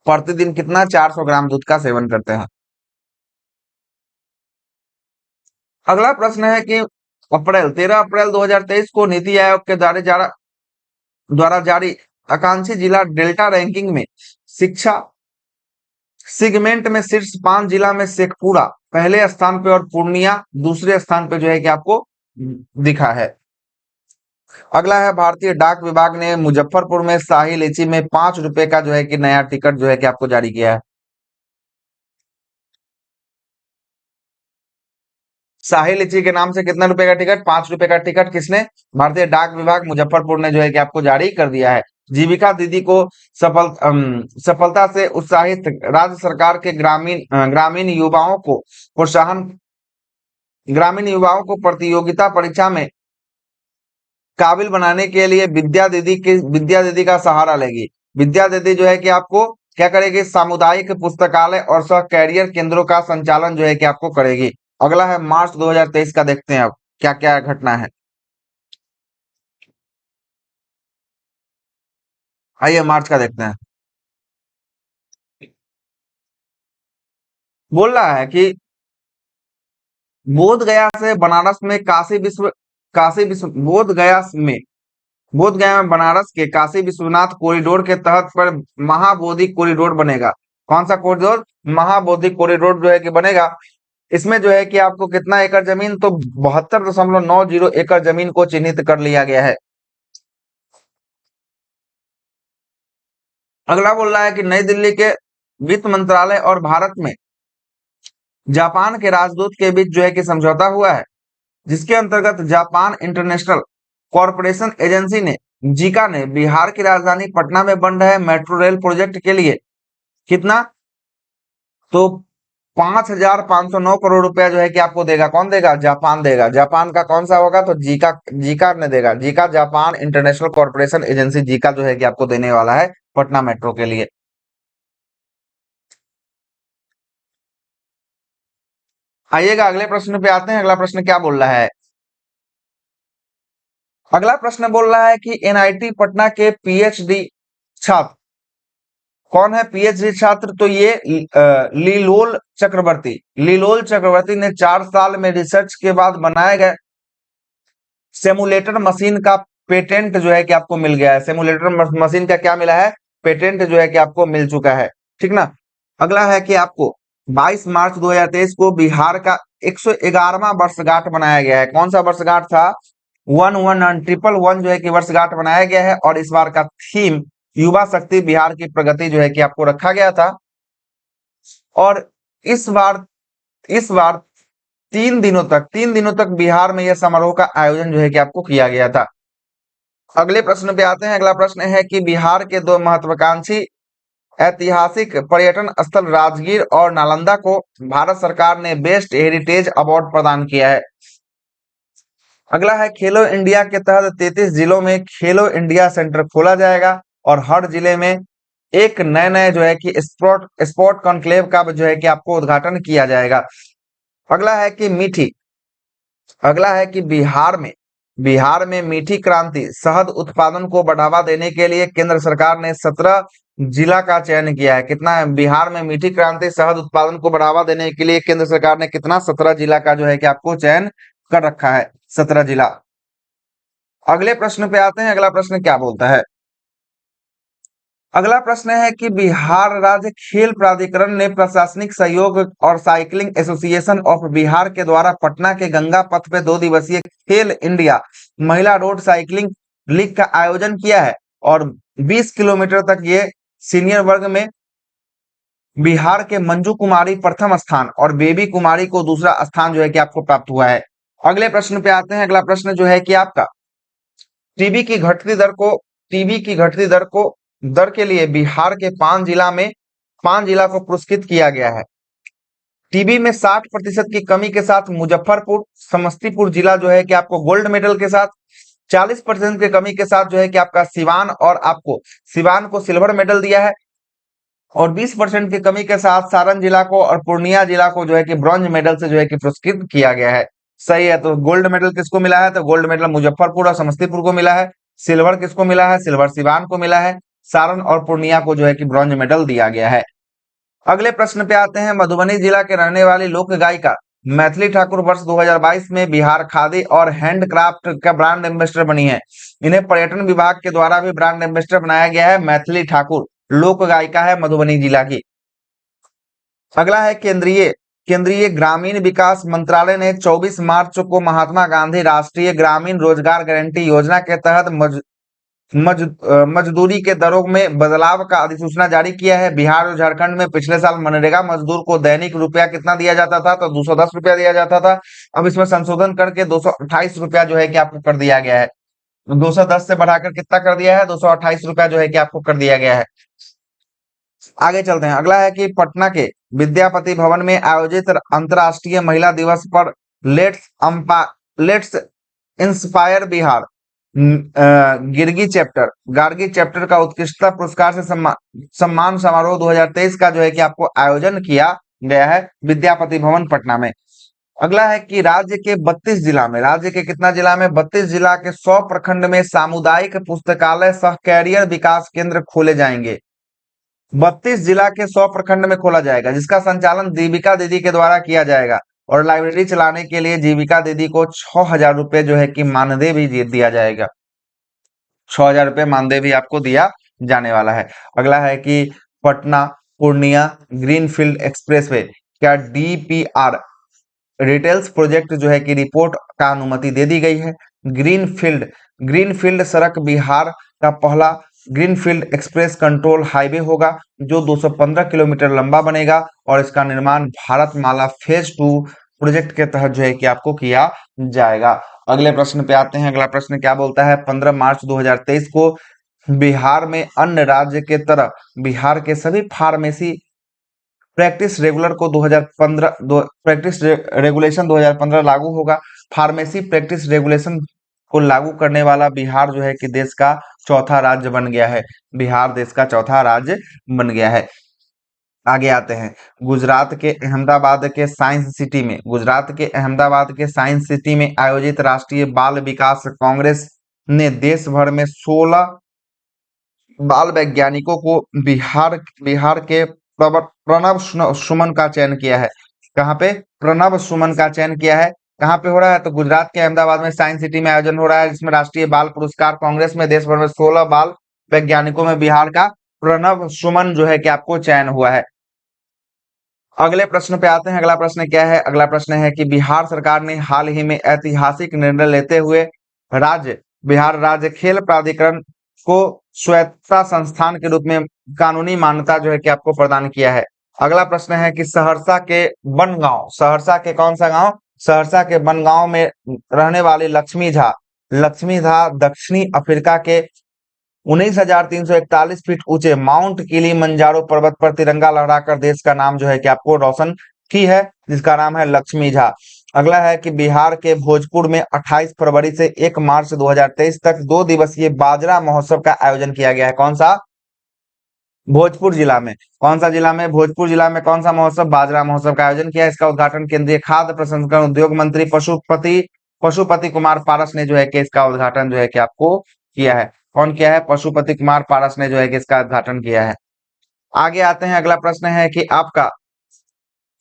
प्रतिदिन कितना 400 ग्राम दूध का सेवन करते हैं। अगला प्रश्न है कि 13 अप्रैल 2023 को नीति आयोग के द्वारा जारी आकांक्षी जिला डेल्टा रैंकिंग में शिक्षा सेगमेंट में शीर्ष 5 जिला में शेखपुरा पहले स्थान पे और पूर्णिया दूसरे स्थान पे जो है कि आपको दिखा है। अगला है भारतीय डाक विभाग ने मुजफ्फरपुर में शाही लीची में 5 रुपए का जो है कि नया टिकट जो है कि आपको जारी किया है। शाही लीची के नाम से कितना रुपए का टिकट? 5 रुपए का टिकट किसने? भारतीय डाक विभाग मुजफ्फरपुर ने जो है कि आपको जारी कर दिया है। जीविका दीदी को सफलता से उत्साहित राज्य सरकार के ग्रामीण युवाओं को प्रतियोगिता परीक्षा में काबिल बनाने के लिए विद्या दीदी का सहारा लेगी। विद्या दीदी जो है कि आपको क्या करेगी? सामुदायिक पुस्तकालय और सह कैरियर केंद्रों का संचालन जो है कि आपको करेगी। अगला है मार्च 2023 का, देखते हैं अब क्या क्या घटना है। आइए मार्च का देखते हैं। बोल रहा है कि बोध गया से बनारस में काशी विश्व बोध गया में बनारस के काशी विश्वनाथ कॉरिडोर के तहत पर महाबोधि कॉरिडोर बनेगा। कौन सा कॉरिडोर? महाबोधि कॉरिडोर जो है कि बनेगा। इसमें जो है कि आपको कितना एकड़ जमीन? तो 72.90 एकड़ जमीन को चिन्हित कर लिया गया है। अगला बोल रहा है कि नई दिल्ली के वित्त मंत्रालय और भारत में जापान के राजदूत के बीच जो है कि समझौता हुआ है, जिसके अंतर्गत जापान इंटरनेशनल कॉरपोरेशन एजेंसी ने जीका ने बिहार की राजधानी पटना में बन रहे मेट्रो रेल प्रोजेक्ट के लिए कितना, तो 5,509 करोड़ रुपया जो है कि आपको देगा। कौन देगा? जापान देगा। जापान का कौन सा होगा? तो जीका, जीका ने देगा। Zika Japan international corporation agency Zika जो है कि आपको देने वाला है पटना मेट्रो के लिए। आइएगा अगले प्रश्न पे आते हैं। अगला प्रश्न क्या बोल रहा है? अगला प्रश्न बोल रहा है कि एनआईटी पटना के पीएचडी छात्र कौन है? पीएचडी छात्र तो ये लीलोल चक्रवर्ती। लीलोल चक्रवर्ती ने 4 साल में रिसर्च के बाद बनाए गए सेमुलेटर मशीन का पेटेंट जो है कि आपको मिल गया है। सेमुलेटर मशीन का क्या मिला है? पेटेंट जो है कि आपको मिल चुका है। ठीक ना। अगला है कि आपको 22 मार्च 2023 को बिहार का 111वां वर्षगांठ मनाया गया है। कौन सा वर्षगांठ था? 111 जो है कि वर्षगांठ मनाया गया है। और इस बार का थीम युवा शक्ति बिहार की प्रगति जो है कि आपको रखा गया था। और इस बार 3 दिनों तक बिहार में यह समारोह का आयोजन जो है कि आपको किया गया था। अगले प्रश्न पे आते हैं। अगला प्रश्न है कि बिहार के 2 महत्वाकांक्षी ऐतिहासिक पर्यटन स्थल राजगीर और नालंदा को भारत सरकार ने बेस्ट हेरिटेज अवार्ड प्रदान किया है। अगला है खेलो इंडिया के तहत 33 जिलों में खेलो इंडिया सेंटर खोला जाएगा और हर जिले में एक नए नए जो है कि स्पोर्ट कॉन्क्लेव का जो है कि आपको उद्घाटन किया जाएगा। अगला है कि बिहार में मीठी क्रांति शहद उत्पादन को बढ़ावा देने के लिए केंद्र सरकार ने 17 जिला का चयन किया है। कितना है? बिहार में मीठी क्रांति शहद उत्पादन को बढ़ावा देने के लिए केंद्र सरकार ने कितना? 17 जिला का जो है कि आपको चयन कर रखा है। 17 जिला। अगले प्रश्न पे आते हैं। अगला प्रश्न क्या बोलता है? अगला प्रश्न है कि बिहार राज्य खेल प्राधिकरण ने प्रशासनिक सहयोग और साइकिलिंग एसोसिएशन ऑफ बिहार के द्वारा पटना के गंगा पथ पे 2 दिवसीय खेल इंडिया महिला रोड साइकिलिंग लीग का आयोजन किया है। और 20 किलोमीटर तक ये सीनियर वर्ग में बिहार के मंजू कुमारी प्रथम स्थान और बेबी कुमारी को दूसरा स्थान जो है कि आपको प्राप्त हुआ है। अगले प्रश्न पे आते हैं। अगला प्रश्न जो है कि आपका टीबी की घटती दर को टीबी की घटती दर के लिए बिहार के 5 जिला को पुरस्कृत किया गया है। टीबी में 60% की कमी के साथ मुजफ्फरपुर समस्तीपुर जिला जो है कि आपको गोल्ड मेडल के साथ, 40% की कमी के साथ जो है कि आपका सिवान को सिल्वर मेडल दिया है। और 20% की कमी के साथ सारण जिला को और पूर्णिया जिला को जो है कि ब्रॉन्ज मेडल से जो है कि पुरस्कृत किया गया है। सही है। तो गोल्ड मेडल किसको मिला है? तो गोल्ड मेडल मुजफ्फरपुर और समस्तीपुर को मिला है। सिल्वर किसको मिला है? सिल्वर सिवान को मिला है। सारण और पूर्णिया को जो है कि ब्रॉन्ज मेडल दिया गया है। अगले प्रश्न पे आते हैं। मधुबनी जिला के रहने वाली लोक गायिका मैथिली ठाकुर वर्ष 2022 में बिहार खादी और हैंडक्राफ्ट का ब्रांड एम्बेसडर बनी है। इन्हें पर्यटन विभाग के द्वारा भी ब्रांड एम्बेसडर बनाया गया है। मैथिली ठाकुर लोक गायिका है मधुबनी जिला की। अगला है केंद्रीय ग्रामीण विकास मंत्रालय ने 24 मार्च को महात्मा गांधी राष्ट्रीय ग्रामीण रोजगार गारंटी योजना के तहत मजदूरी के दरों में बदलाव का अधिसूचना जारी किया है। बिहार और झारखंड में पिछले साल मनरेगा मजदूर को दैनिक रुपया कितना दिया जाता था? तो 210 रुपया दिया जाता था। अब इसमें संशोधन करके 228 रुपया जो है कि आपको कर दिया गया है। 210 से बढ़ाकर कितना कर दिया है? 228 रुपया जो है कि आपको कर दिया गया है। आगे चलते हैं। अगला है कि पटना के विद्यापति भवन में आयोजित अंतर्राष्ट्रीय महिला दिवस पर let's inspire Bihar Gargi chapter का उत्कृष्टता पुरस्कार से सम्मान समारोह 2023 का जो है कि आपको आयोजन किया गया है विद्यापति भवन पटना में। अगला है कि राज्य के कितना जिला में? 32 जिला के 100 प्रखंड में सामुदायिक पुस्तकालय सह कैरियर विकास केंद्र खोले जाएंगे। 32 जिला के 100 प्रखंड में खोला जाएगा, जिसका संचालन जीविका दीदी के द्वारा किया जाएगा। और लाइब्रेरी चलाने के लिए जीविका दीदी को 6,000 रुपए जो है कि मानदेय भी दिया जाएगा। 6,000 रुपए मानदेय भी आपको दिया जाने वाला है। अगला है कि पटना पूर्णिया ग्रीनफील्ड एक्सप्रेसवे क्या DPR रिटेल्स प्रोजेक्ट जो है कि रिपोर्ट का अनुमति दे दी गई है। ग्रीनफील्ड सड़क बिहार का पहला ग्रीनफील्ड एक्सप्रेस कंट्रोल हाईवे होगा जो 215 किलोमीटर लंबा बनेगा और इसका निर्माण भारतमाला फेज 2 प्रोजेक्ट के तहत जो है कि आपको किया जाएगा। अगले प्रश्न पे आते हैं। अगला प्रश्न क्या बोलता है, 15 मार्च 2023 को बिहार में अन्य राज्य के तरह बिहार के सभी फार्मेसी प्रैक्टिस रेगुलर को 2015 प्रैक्टिस रेगुलेशन 2015 लागू होगा। फार्मेसी प्रैक्टिस रेगुलेशन को लागू करने वाला बिहार जो है कि देश का चौथा राज्य बन गया है। बिहार देश का चौथा राज्य बन गया है। आगे आते हैं। गुजरात के अहमदाबाद के साइंस सिटी में आयोजित राष्ट्रीय बाल विकास कांग्रेस ने देश भर में 16 बाल वैज्ञानिकों को बिहार के प्रणब सुमन का चयन किया है। कहाँ पे प्रणब सुमन का चयन किया है, कहाँ पे हो रहा है, तो गुजरात के अहमदाबाद में साइंस सिटी में आयोजन हो रहा है, जिसमें राष्ट्रीय बाल पुरस्कार कांग्रेस में देश भर में 16 बाल वैज्ञानिकों में बिहार का प्रणब सुमन जो है कि आपको चयन हुआ है। अगले प्रश्न पे आते हैं। अगला प्रश्न क्या है, अगला प्रश्न है कि बिहार सरकार ने हाल ही में ऐतिहासिक निर्णय लेते हुए बिहार राज्य खेल प्राधिकरण को स्वायत्तता संस्थान के रूप में कानूनी मान्यता जो है कि आपको प्रदान किया है। अगला प्रश्न है कि सहरसा के कौन सा गांव, सहरसा के बनगांव में रहने वाली लक्ष्मी झा दक्षिणी अफ्रीका के 19,341 फीट ऊंचे माउंट किलिमंजारो पर्वत पर तिरंगा लहराकर देश का नाम जो है कि आपको रोशन की है, जिसका नाम है लक्ष्मी झा। अगला है कि बिहार के भोजपुर में 28 फरवरी से 1 मार्च 2023 तक 2 दिवसीय बाजरा महोत्सव का आयोजन किया गया है। कौन सा? भोजपुर जिला में। कौन सा जिला में? भोजपुर जिला में कौन सा महोत्सव? बाजरा महोत्सव का आयोजन किया है। इसका उद्घाटन केंद्रीय खाद्य प्रसंस्करण उद्योग मंत्री पशुपति कुमार पारस ने जो है कि इसका उद्घाटन जो है कि आपको किया है। कौन किया है? पशुपति कुमार पारस ने जो है कि इसका उद्घाटन किया है। आगे आते हैं। अगला प्रश्न है कि आपका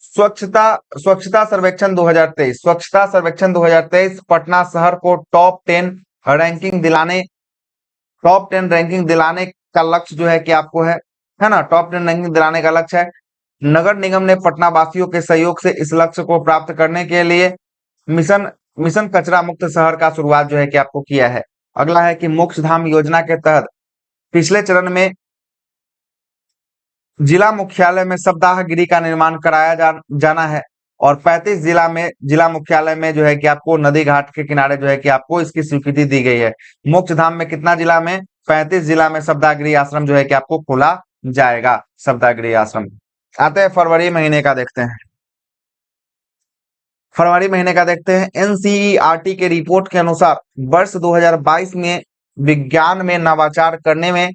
स्वच्छता सर्वेक्षण 2023 पटना शहर को टॉप 10 रैंकिंग दिलाने का लक्ष्य जो है कि आपको है ना, टॉप 10 रैंकिंग दिलाने का लक्ष्य है। नगर निगम ने पटना वासियों के सहयोग से इस लक्ष्य को प्राप्त करने के लिए मिशन कचरा मुक्त शहर का शुरुआत जो है कि आपको किया है। अगला है कि मोक्षधाम योजना के तहत पिछले चरण में जिला मुख्यालय में सप्ताह गृह का निर्माण कराया जाना है और 35 जिला मुख्यालय में जो है कि आपको नदी घाट के किनारे जो है कि आपको इसकी स्वीकृति दी गई है। मोक्षधाम में कितना जिला में? 35 जिला में सप्ताह गृह आश्रम जो है कि आपको खोला जाएगा, सप्ताह गृह आश्रम। आते हैं फरवरी महीने का देखते हैं। एनसीईआरटी के रिपोर्ट के अनुसार वर्ष 2022 में विज्ञान में नवाचार करने में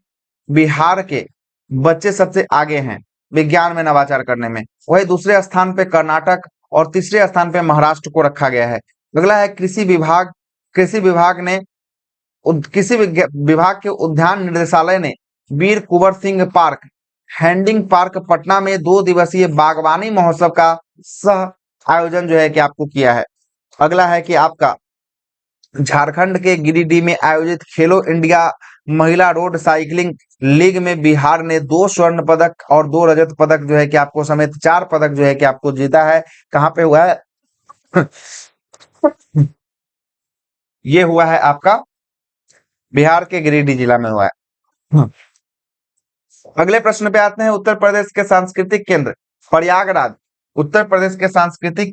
बिहार के बच्चे सबसे आगे हैं। विज्ञान में नवाचार करने में वही दूसरे स्थान पे कर्नाटक और तीसरे स्थान पे महाराष्ट्र को रखा गया है। अगला है कृषि विभाग के उद्यान निर्देशालय ने Veer Kunwar Singh park Hardinge park Patna में 2 दिवसीय बागवानी महोत्सव का सह आयोजन जो है कि आपको किया है। अगला है कि आपका झारखंड के गिरिडीह में आयोजित खेलो इंडिया महिला रोड साइकिलिंग लीग में बिहार ने 2 स्वर्ण पदक और 2 रजत पदक जो है कि आपको समेत 4 पदक जो है कि आपको जीता है। कहाँ पे हुआ है? ये हुआ है आपका बिहार के गिरिडीह जिला में हुआ है। अगले प्रश्न पे आते हैं। उत्तर प्रदेश के सांस्कृतिक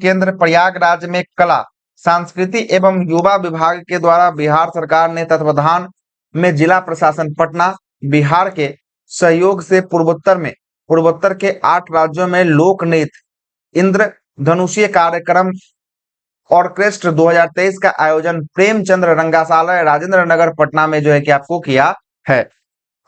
केंद्र प्रयागराज में कला संस्कृति एवं युवा विभाग के द्वारा बिहार सरकार ने तत्वावधान में जिला प्रशासन पटना बिहार के सहयोग से पूर्वोत्तर के 8 राज्यों में लोक नृत्य इंद्र धनुषीय कार्यक्रम ऑर्केस्ट्रा 2023 का आयोजन प्रेमचंद्र रंगशाला राजेंद्र नगर पटना में जो है कि आपको किया है।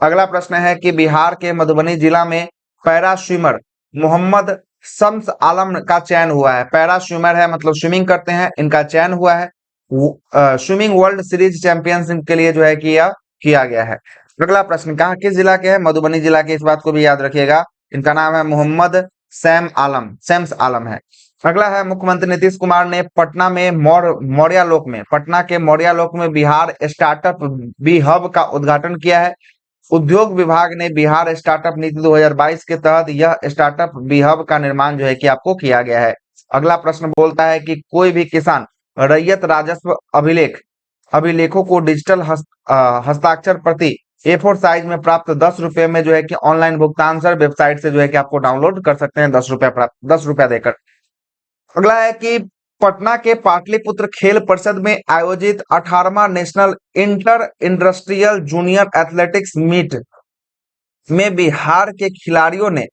अगला प्रश्न है कि बिहार के मधुबनी जिला में पैरा स्विमर मोहम्मद शम्स आलम का चयन हुआ है। पैरा स्विमर है मतलब स्विमिंग करते हैं, इनका चयन हुआ है स्विमिंग वर्ल्ड सीरीज चैंपियनशिप के लिए जो है कि यह किया गया है। अगला प्रश्न कहाँ किस जिला के है? मधुबनी जिला के। इस बात को भी याद रखिएगा। इनका नाम है मोहम्मद शम्स आलम है। अगला है मुख्यमंत्री नीतीश कुमार ने पटना के मौर्यालोक में बिहार स्टार्टअप बी हब का उद्घाटन किया है। उद्योग विभाग ने बिहार स्टार्टअप नीति 2022 के तहत यह स्टार्टअप बी हब का निर्माण जो है कि आपको किया गया है। अगला प्रश्न बोलता है कि कोई भी किसान रैयत राजस्व अभिलेखों को डिजिटल हस्ताक्षर प्रति A4 साइज में प्राप्त 10 रुपए में जो है कि ऑनलाइन भुगतान सर वेबसाइट से जो है कि आपको डाउनलोड कर सकते हैं 10 रुपया देकर। अगला है कि पटना के पाटलिपुत्र खेल परिषद में आयोजित 18वां national inter industrial junior athletics meet में बिहार के खिलाड़ियों ने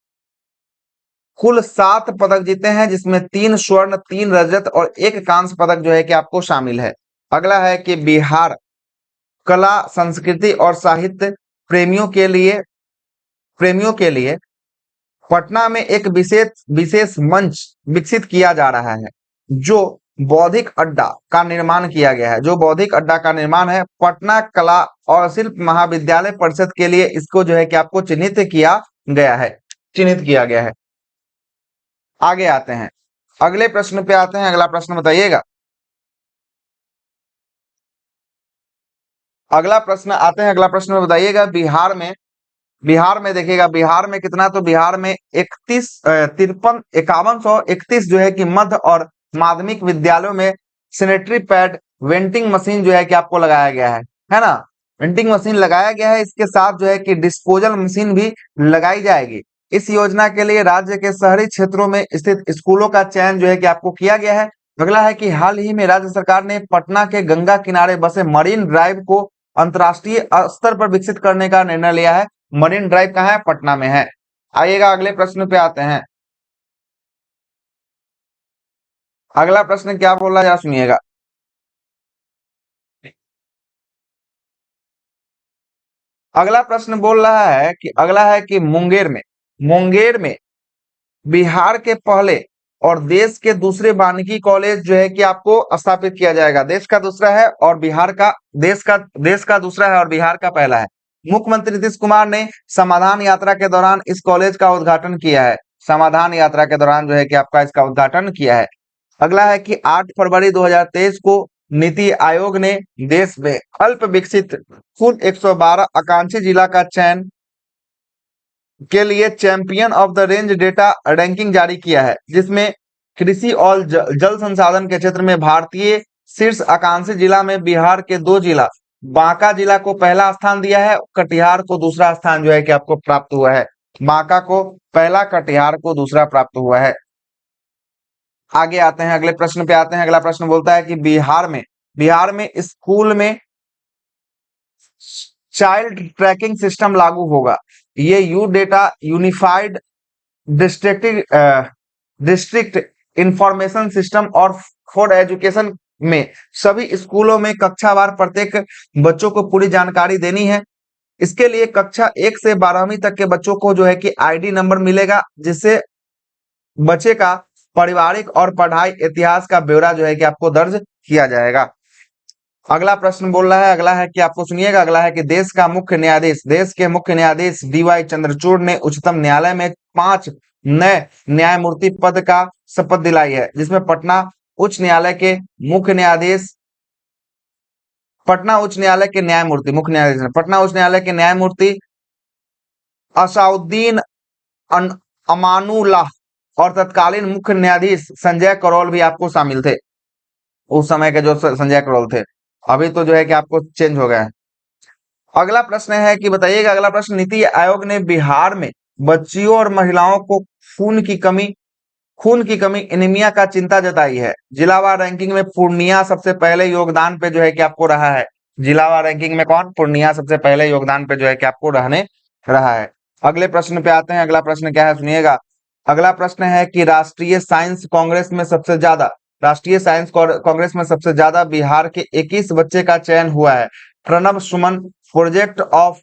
कुल 7 पदक जीते हैं, जिसमें 3 स्वर्ण, 3 रजत और 1 कांस्य पदक जो है कि आपको शामिल है। अगला है कि बिहार कला, संस्कृति और साहित्य प्रेमियों के लिए पटना में एक विशेष विशेष मंच विकसित किया जा रहा है, जो बौद्धिक अड्डा का निर्माण किया गया है। जो बौद्धिक अड्डा का निर्माण है, पटना कला और शिल्प महाविद्यालय परिषद के लिए इसको जो है कि आपको चिन्हित किया गया है। आगे आते हैं, अगले प्रश्न पे आते हैं। अगला प्रश्न बताइएगा। अगला प्रश्न में बताइएगा, बिहार में देखिएगा, बिहार में कितना, तो बिहार में 5131 जो है कि मध्य और माध्यमिक विद्यालयों में सैनिटरी पैड वेंटिंग मशीन जो है कि आपको लगाया गया है ना। वेंटिंग मशीन लगाया गया है, इसके साथ जो है कि डिस्पोजल मशीन भी लगाई जाएगी। इस योजना के लिए राज्य के शहरी क्षेत्रों में स्थित स्कूलों का चयन जो है कि आपको किया गया है। अगला है कि हाल ही में राज्य सरकार ने पटना के गंगा किनारे बसे मरीन ड्राइव को अंतर्राष्ट्रीय स्तर पर विकसित करने का निर्णय लिया है। मरीन ड्राइव कहाँ है? पटना में है। आइएगा अगले प्रश्न पे आते हैं। अगला प्रश्न क्या बोल रहा है, जरा सुनिएगा। अगला प्रश्न बोल रहा है कि मुंगेर में बिहार के पहले और देश के दूसरे वानिकी कॉलेज जो है कि आपको स्थापित किया जाएगा। देश का दूसरा है और देश का दूसरा है और बिहार का पहला है। मुख्यमंत्री नीतीश कुमार ने समाधान यात्रा के दौरान इस कॉलेज का उद्घाटन किया है। समाधान यात्रा के दौरान जो है कि आपका इसका उद्घाटन किया है। अगला है कि 8 फरवरी 2023 को नीति आयोग ने देश में अल्प विकसित कुल 112 आकांक्षी जिला का चयन के लिए champion of the range data ranking जारी किया है, जिसमें कृषि और जल संसाधन के क्षेत्र में भारतीय शीर्ष आकांक्षी जिला में बिहार के 2 जिला, बांका जिला को पहला स्थान दिया है, कटिहार को दूसरा स्थान जो है कि आपको प्राप्त हुआ है। बांका को पहला, कटिहार को दूसरा प्राप्त हुआ है। आगे आते हैं, अगले प्रश्न पे आते हैं। अगला प्रश्न बोलता है कि बिहार में स्कूल में चाइल्ड ट्रैकिंग सिस्टम लागू होगा। ये you data unified district information system और फॉर एजुकेशन में सभी स्कूलों में कक्षावार प्रत्येक बच्चों को पूरी जानकारी देनी है। इसके लिए कक्षा 1 से 12वीं तक के बच्चों को जो है कि आईडी नंबर मिलेगा, जिससे बच्चे का पारिवारिक और पढ़ाई इतिहास का ब्यौरा जो है कि आपको दर्ज किया जाएगा। अगला प्रश्न बोल रहा है, अगला है कि आपको सुनिएगा। अगला है कि देश के मुख्य न्यायाधीश डीवाई चंद्रचूड़ ने उच्चतम न्यायालय में 5 नए न्यायमूर्ति पद का शपथ दिलाई है, जिसमें पटना उच्च न्यायालय के न्यायमूर्ति असाउद्दीन अमानुल्लाह और तत्कालीन मुख्य न्यायाधीश संजय करोल भी आपको शामिल थे। उस समय के जो संजय करोल थे, अभी तो जो है कि आपको चेंज हो गया है। अगला प्रश्न है कि बताइएगा, अगला प्रश्न, नीति आयोग ने बिहार में बच्चियों और महिलाओं को खून की कमी एनीमिया का चिंता जताई है। जिलावार रैंकिंग में पूर्णिया सबसे पहले योगदान पे जो है कि आपको रहा है। जिलावार रैंकिंग में कौन? पूर्णिया सबसे पहले योगदान पे जो है कि आपको रहने रहा है। अगले प्रश्न पे आते हैं। अगला प्रश्न क्या है, सुनिएगा। अगला प्रश्न है कि राष्ट्रीय साइंस कांग्रेस में सबसे ज्यादा बिहार के 21 बच्चे का चयन हुआ है। प्रणब सुमन प्रोजेक्ट ऑफ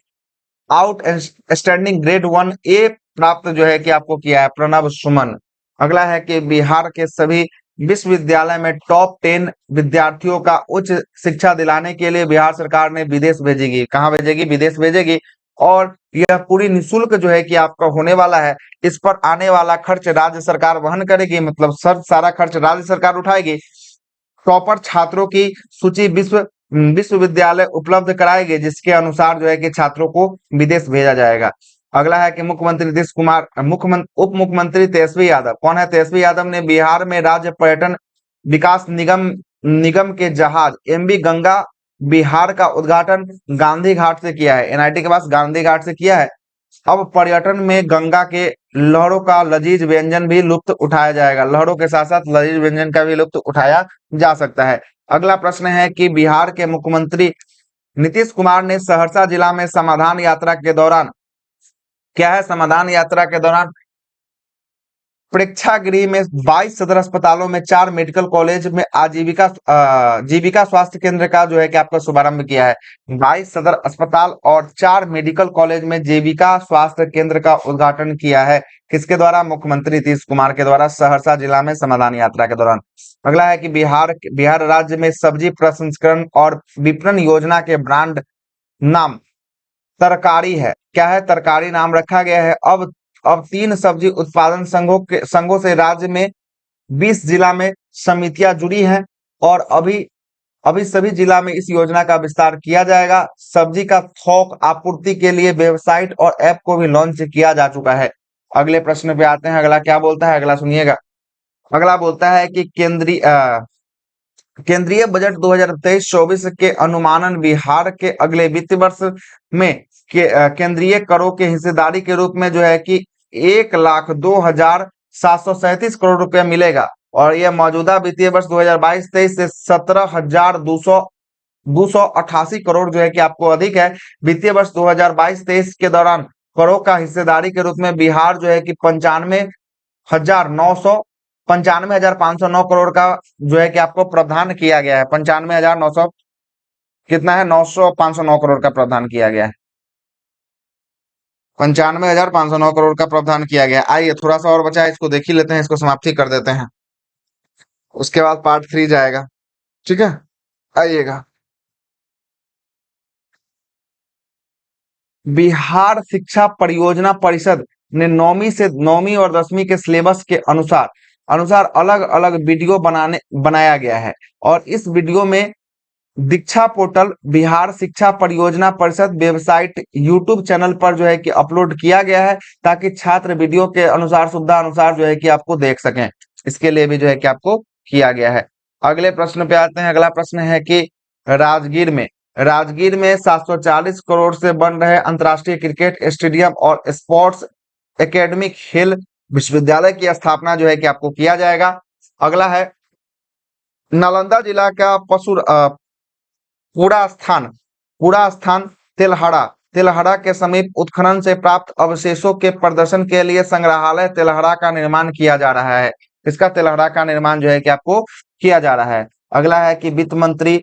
आउटस्टैंडिंग ग्रेड 1 ए प्राप्त जो है कि आपको किया है प्रणब सुमन। अगला है कि बिहार के सभी विश्वविद्यालय में टॉप 10 विद्यार्थियों का उच्च शिक्षा दिलाने के लिए बिहार सरकार ने विदेश भेजेगी। कहाँ भेजेगी? विदेश भेजेगी। और यह पूरी निःशुल्क जो है कि आपका होने वाला है। इस पर आने वाला खर्च राज्य सरकार वहन करेगी, मतलब सारा खर्च राज्य सरकार उठाएगी। टॉपर छात्रों की सूची विश्वविद्यालय उपलब्ध कराएंगे, जिसके अनुसार जो है कि छात्रों को विदेश भेजा जाएगा। अगला है कि मुख्यमंत्री नीतीश कुमार उप मुख्यमंत्री तेजस्वी यादव, कौन है? तेजस्वी यादव ने बिहार में राज्य पर्यटन विकास निगम के जहाज एमवी गंगा बिहार का उद्घाटन गांधी घाट से किया है। एनआईटी के पास गांधी घाट से किया है। अब पर्यटन में गंगा के लहरों का लजीज व्यंजन भी लुत्फ उठाया जाएगा। लहरों के साथ साथ लजीज व्यंजन का भी लुत्फ उठाया जा सकता है। अगला प्रश्न है कि बिहार के मुख्यमंत्री नीतीश कुमार ने सहरसा जिला में समाधान यात्रा के दौरान, क्या है समाधान यात्रा के दौरान, प्रेक्षागृह में 22 सदर अस्पतालों में 4 मेडिकल कॉलेज में आजीविका जीविका स्वास्थ्य केंद्र का जो है कि आपका शुभारंभ किया है। 22 सदर अस्पताल और 4 मेडिकल कॉलेज में जीविका स्वास्थ्य केंद्र का उद्घाटन किया है। किसके द्वारा? मुख्यमंत्री नीतीश कुमार के द्वारा, सहरसा जिला में समाधान यात्रा के दौरान। अगला है कि बिहार राज्य में सब्जी प्रसंस्करण और विपणन योजना के ब्रांड नाम तरकारी है। क्या है? तरकारी नाम रखा गया है। अब 3 सब्जी उत्पादन संघों से राज्य में 20 जिला में समितियां जुड़ी हैं और अभी अभी सभी जिला में इस योजना का विस्तार किया जाएगा। सब्जी का थोक आपूर्ति के लिए वेबसाइट और ऐप को भी लॉन्च किया जा चुका है। अगले प्रश्न पे आते हैं। अगला क्या बोलता है? अगला सुनिएगा। अगला बोलता है कि केंद्रीय बजट 2023-24 के अनुमानन बिहार के अगले वित्त वर्ष में केंद्रीय करों के हिस्सेदारी के रूप में जो है कि 1,02,737 करोड़ रुपया मिलेगा और यह मौजूदा वित्तीय वर्ष 2022-23 से 17,288 करोड़ जो है कि आपको अधिक है। वित्तीय वर्ष 2022-23 के दौरान करों का हिस्सेदारी के रूप में बिहार जो है कि 95,509 करोड़ का जो है कि आपको प्रावधान किया गया है। 95,900 कितना है? 509 करोड़ का प्रावधान किया गया है। 95,509 करोड़ का प्रावधान किया गया है। आइए थोड़ा सा और बचा है, इसको देख ही लेते हैं, इसको समाप्ति कर देते हैं, उसके बाद पार्ट 3 जाएगा। ठीक है, आइएगा। बिहार शिक्षा परियोजना परिषद ने 9वीं और 10वीं के सिलेबस के अनुसार अलग अलग वीडियो बनाया गया है और इस वीडियो में दीक्षा पोर्टल बिहार शिक्षा परियोजना परिषद वेबसाइट यूट्यूब चैनल पर जो है कि अपलोड किया गया है ताकि छात्र वीडियो के अनुसार सुविधा अनुसार जो है कि आपको देख सकें। इसके लिए भी जो है कि आपको किया गया है। अगले प्रश्न पे आते हैं। अगला प्रश्न है कि राजगीर में 740 करोड़ से बन रहे अंतर्राष्ट्रीय क्रिकेट स्टेडियम और स्पोर्ट्स एकेडमी खेल विश्वविद्यालय की स्थापना जो है कि आपको किया जाएगा। अगला है नालंदा जिला का कूड़ा स्थान तेल्हड़ा के समीप उत्खनन से प्राप्त अवशेषों के प्रदर्शन के लिए संग्रहालय तेल्हड़ा का निर्माण किया जा रहा है। इसका तेल्हड़ा का निर्माण जो है कि आपको किया जा रहा है। अगला है कि वित्त मंत्री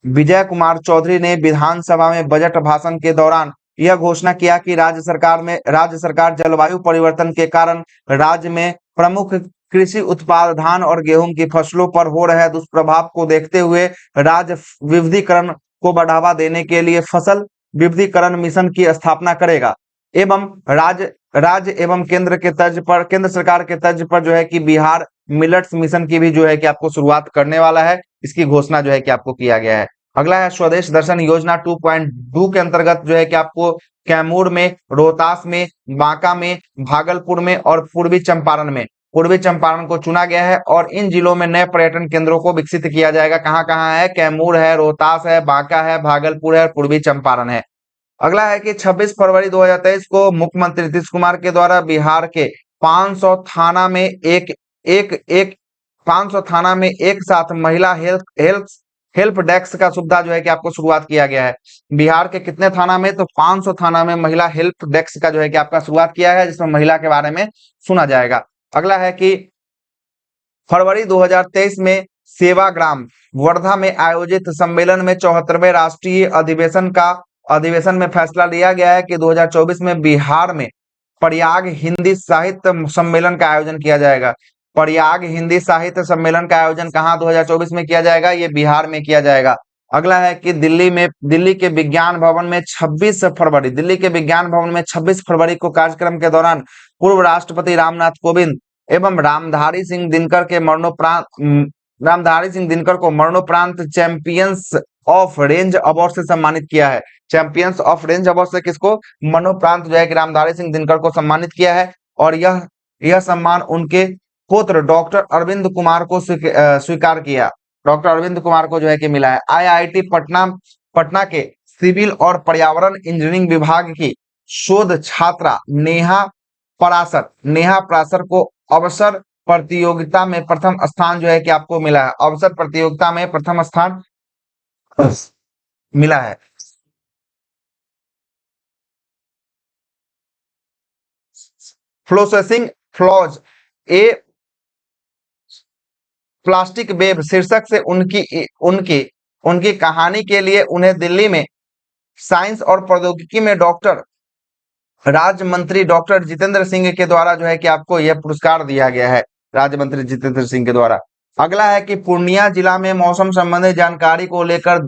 विजय कुमार चौधरी ने विधानसभा में बजट भाषण के दौरान यह घोषणा किया कि राज्य सरकार जलवायु परिवर्तन के कारण राज्य में प्रमुख कृषि उत्पाद धान और गेहूं की फसलों पर हो रहे दुष्प्रभाव को देखते हुए राज्य विविधीकरण को बढ़ावा देने के लिए फसल विविधीकरण मिशन की स्थापना करेगा एवं राज्य एवं केंद्र सरकार के तर्ज पर जो है कि बिहार मिलेट्स मिशन की भी जो है कि आपको शुरुआत करने वाला है। इसकी घोषणा जो है कि आपको किया गया है। अगला है स्वदेश दर्शन योजना 2.2 के अंतर्गत जो है कि आपको कैमूर में, रोहतास में, बांका में, भागलपुर में और पूर्वी चंपारण को चुना गया है और इन जिलों में नए पर्यटन केंद्रों को विकसित किया जाएगा। कहाँ कहाँ है? कैमूर है, रोहतास है, बांका है, भागलपुर है और पूर्वी चंपारण है। अगला है कि 26 फरवरी 2023 को मुख्यमंत्री नीतीश कुमार के द्वारा बिहार के 500 थाना में एक साथ महिला हेल्प डेस्क का सुविधा जो है कि आपको शुरुआत किया गया है। बिहार के कितने थाना में? तो 500 थाना में महिला हेल्प डेस्क का जो है कि आपका शुरुआत किया है, जिसमें महिला के बारे में सुना जाएगा। अगला है कि फरवरी 2023 में सेवाग्राम वर्धा में आयोजित सम्मेलन में 74वें राष्ट्रीय अधिवेशन में फैसला लिया गया है कि 2024 में बिहार में प्रयाग हिंदी साहित्य सम्मेलन का आयोजन किया जाएगा। प्रयाग हिंदी साहित्य सम्मेलन का आयोजन कहाँ 2024 में किया जाएगा? ये बिहार में किया जाएगा। अगला है कि दिल्ली के विज्ञान भवन में 26 फरवरी को कार्यक्रम के दौरान पूर्व राष्ट्रपति रामनाथ कोविंद एवं रामधारी सिंह दिनकर को मरणोपरांत चैंपियंस ऑफ रेंज अवार्ड से सम्मानित किया है। चैंपियंस ऑफ रेंज अवार्ड से किसको? मरणोपरांत जो है कि रामधारी सिंह दिनकर को सम्मानित किया है और यह सम्मान उनके पुत्र डॉक्टर अरविंद कुमार को स्वीकार किया। डॉक्टर अरविंद कुमार को जो है कि मिला है। IIT पटना के सिविल और पर्यावरण इंजीनियरिंग विभाग की शोध छात्रा नेहा पराशर को अवसर प्रतियोगिता में प्रथम स्थान जो है कि आपको मिला है। अवसर प्रतियोगिता में प्रथम स्थान मिला है। प्रोसेसिंग फ्लॉज ए प्लास्टिक वेब शीर्षक से उनकी उनकी उनकी कहानी के लिए उन्हें दिल्ली में साइंस और प्रौद्योगिकी में राज्य मंत्री डॉक्टर जितेंद्र सिंह के द्वारा जो है कि आपको यह पुरस्कार दिया गया है, राज्य मंत्री जितेंद्र सिंह के द्वारा। अगला है कि पूर्णिया जिला में मौसम संबंधी जानकारी को लेकर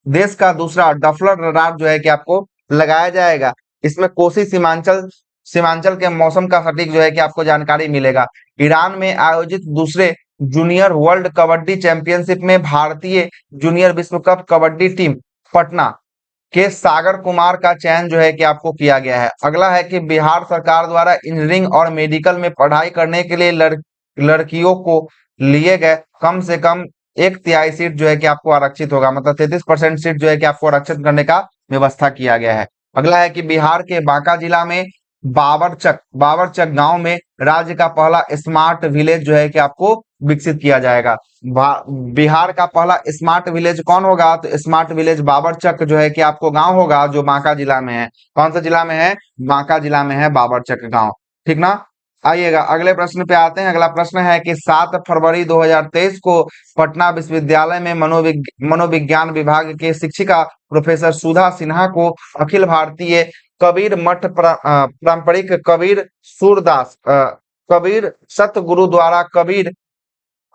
देश का दूसरा डफलर रडार जो है कि आपको लगाया जाएगा। इसमें कोसी सीमांचल के मौसम का सटीक जो है कि आपको जानकारी मिलेगा। ईरान में आयोजित दूसरे जूनियर वर्ल्ड कबड्डी चैंपियनशिप में भारतीय जूनियर विश्व कप कबड्डी टीम पटना के सागर कुमार का चयन जो है कि आपको किया गया है। अगला है कि बिहार सरकार द्वारा इंजीनियरिंग और मेडिकल में पढ़ाई करने के लिए लड़कियों को लिए गए कम से कम 1/3 सीट जो है कि आपको आरक्षित होगा, मतलब 33% सीट जो है कि आपको आरक्षित करने का व्यवस्था किया गया है। अगला है कि बिहार के बांका जिला में बाबरचक गांव में राज्य का पहला स्मार्ट विलेज जो है कि आपको विकसित किया जाएगा। बिहार का पहला स्मार्ट विलेज कौन होगा? तो स्मार्ट विलेज बाबरचक जो है कि आपको गांव होगा, जो बांका जिला में है। कौन सा जिला में है? बांका जिला में है बाबरचक गांव। ठीक ना। आइएगा अगले प्रश्न पे आते हैं। अगला प्रश्न है कि 7 फरवरी 2023 को पटना विश्वविद्यालय में मनोविज्ञान विभाग के शिक्षिका प्रोफेसर सुधा सिन्हा को अखिल भारतीय कबीर मठ पारंपरिक कबीर सतगुरु द्वारा कबीर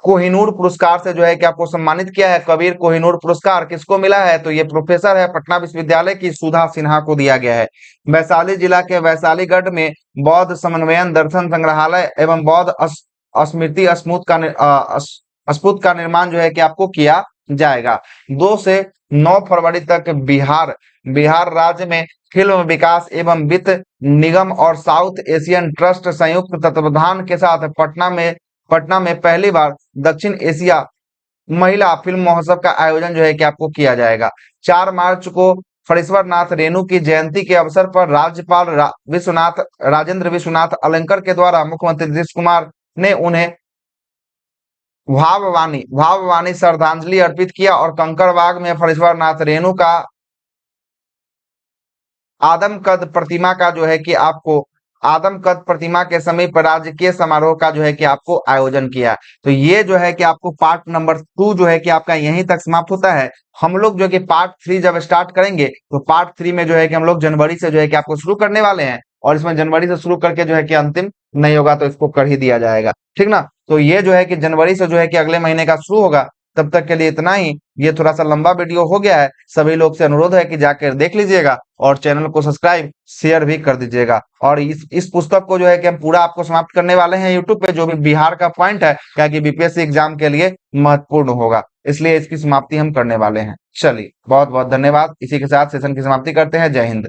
कोहिनूर पुरस्कार से जो है कि आपको सम्मानित किया है। कबीर कोहिनूर पुरस्कार किसको मिला है? तो ये प्रोफेसर है पटना विश्वविद्यालय की सुधा सिन्हा को दिया गया है। वैशाली जिला के वैशालीगढ़ में बौद्ध समन्वयन दर्शन संग्रहालय एवं बौद्ध स्मृति स्फूत का निर्माण जो है कि आपको किया जाएगा। 2 से 9 फरवरी तक बिहार राज्य में फिल्म विकास एवं वित्त निगम और साउथ एशियन ट्रस्ट संयुक्त तत्वावधान के साथ पटना में पहली बार दक्षिण एशिया महिला फिल्म महोत्सव का आयोजन जो है कि आपको किया जाएगा। 4 मार्च को फणीश्वर नाथ रेणु की जयंती के अवसर पर राज्यपाल राजेंद्र विश्वनाथ अलंकर के द्वारा मुख्यमंत्री नीतीश कुमार ने उन्हें भाववानी श्रद्धांजलि अर्पित किया और कंकड़बाग में फणीश्वर नाथ रेणु का आदमकद प्रतिमा के समीप राजकीय समारोह का जो है कि आपको आयोजन किया। तो ये जो है कि आपको पार्ट नंबर 2 जो है कि आपका यहीं तक समाप्त होता है। हम लोग जो कि पार्ट 3 जब स्टार्ट करेंगे तो पार्ट 3 में जो है कि हम लोग जनवरी से जो है कि आपको शुरू करने वाले हैं, और इसमें जनवरी से शुरू करके जो है कि अंतिम नहीं होगा तो इसको कर ही दिया जाएगा। ठीक ना। तो ये जो है कि जनवरी से जो है कि अगले महीने का शुरू होगा। तब तक के लिए इतना ही। ये थोड़ा सा लंबा वीडियो हो गया है, सभी लोग से अनुरोध है कि जाकर देख लीजिएगा और चैनल को सब्सक्राइब शेयर भी कर दीजिएगा। और इस पुस्तक को जो है कि हम पूरा आपको समाप्त करने वाले हैं यूट्यूब पे, जो भी बिहार का पॉइंट है, क्या कि बीपीएससी एग्जाम के लिए महत्वपूर्ण होगा, इसलिए इसकी समाप्ति हम करने वाले हैं। चलिए बहुत बहुत धन्यवाद। इसी के साथ सेशन की समाप्ति करते हैं। जय हिंद।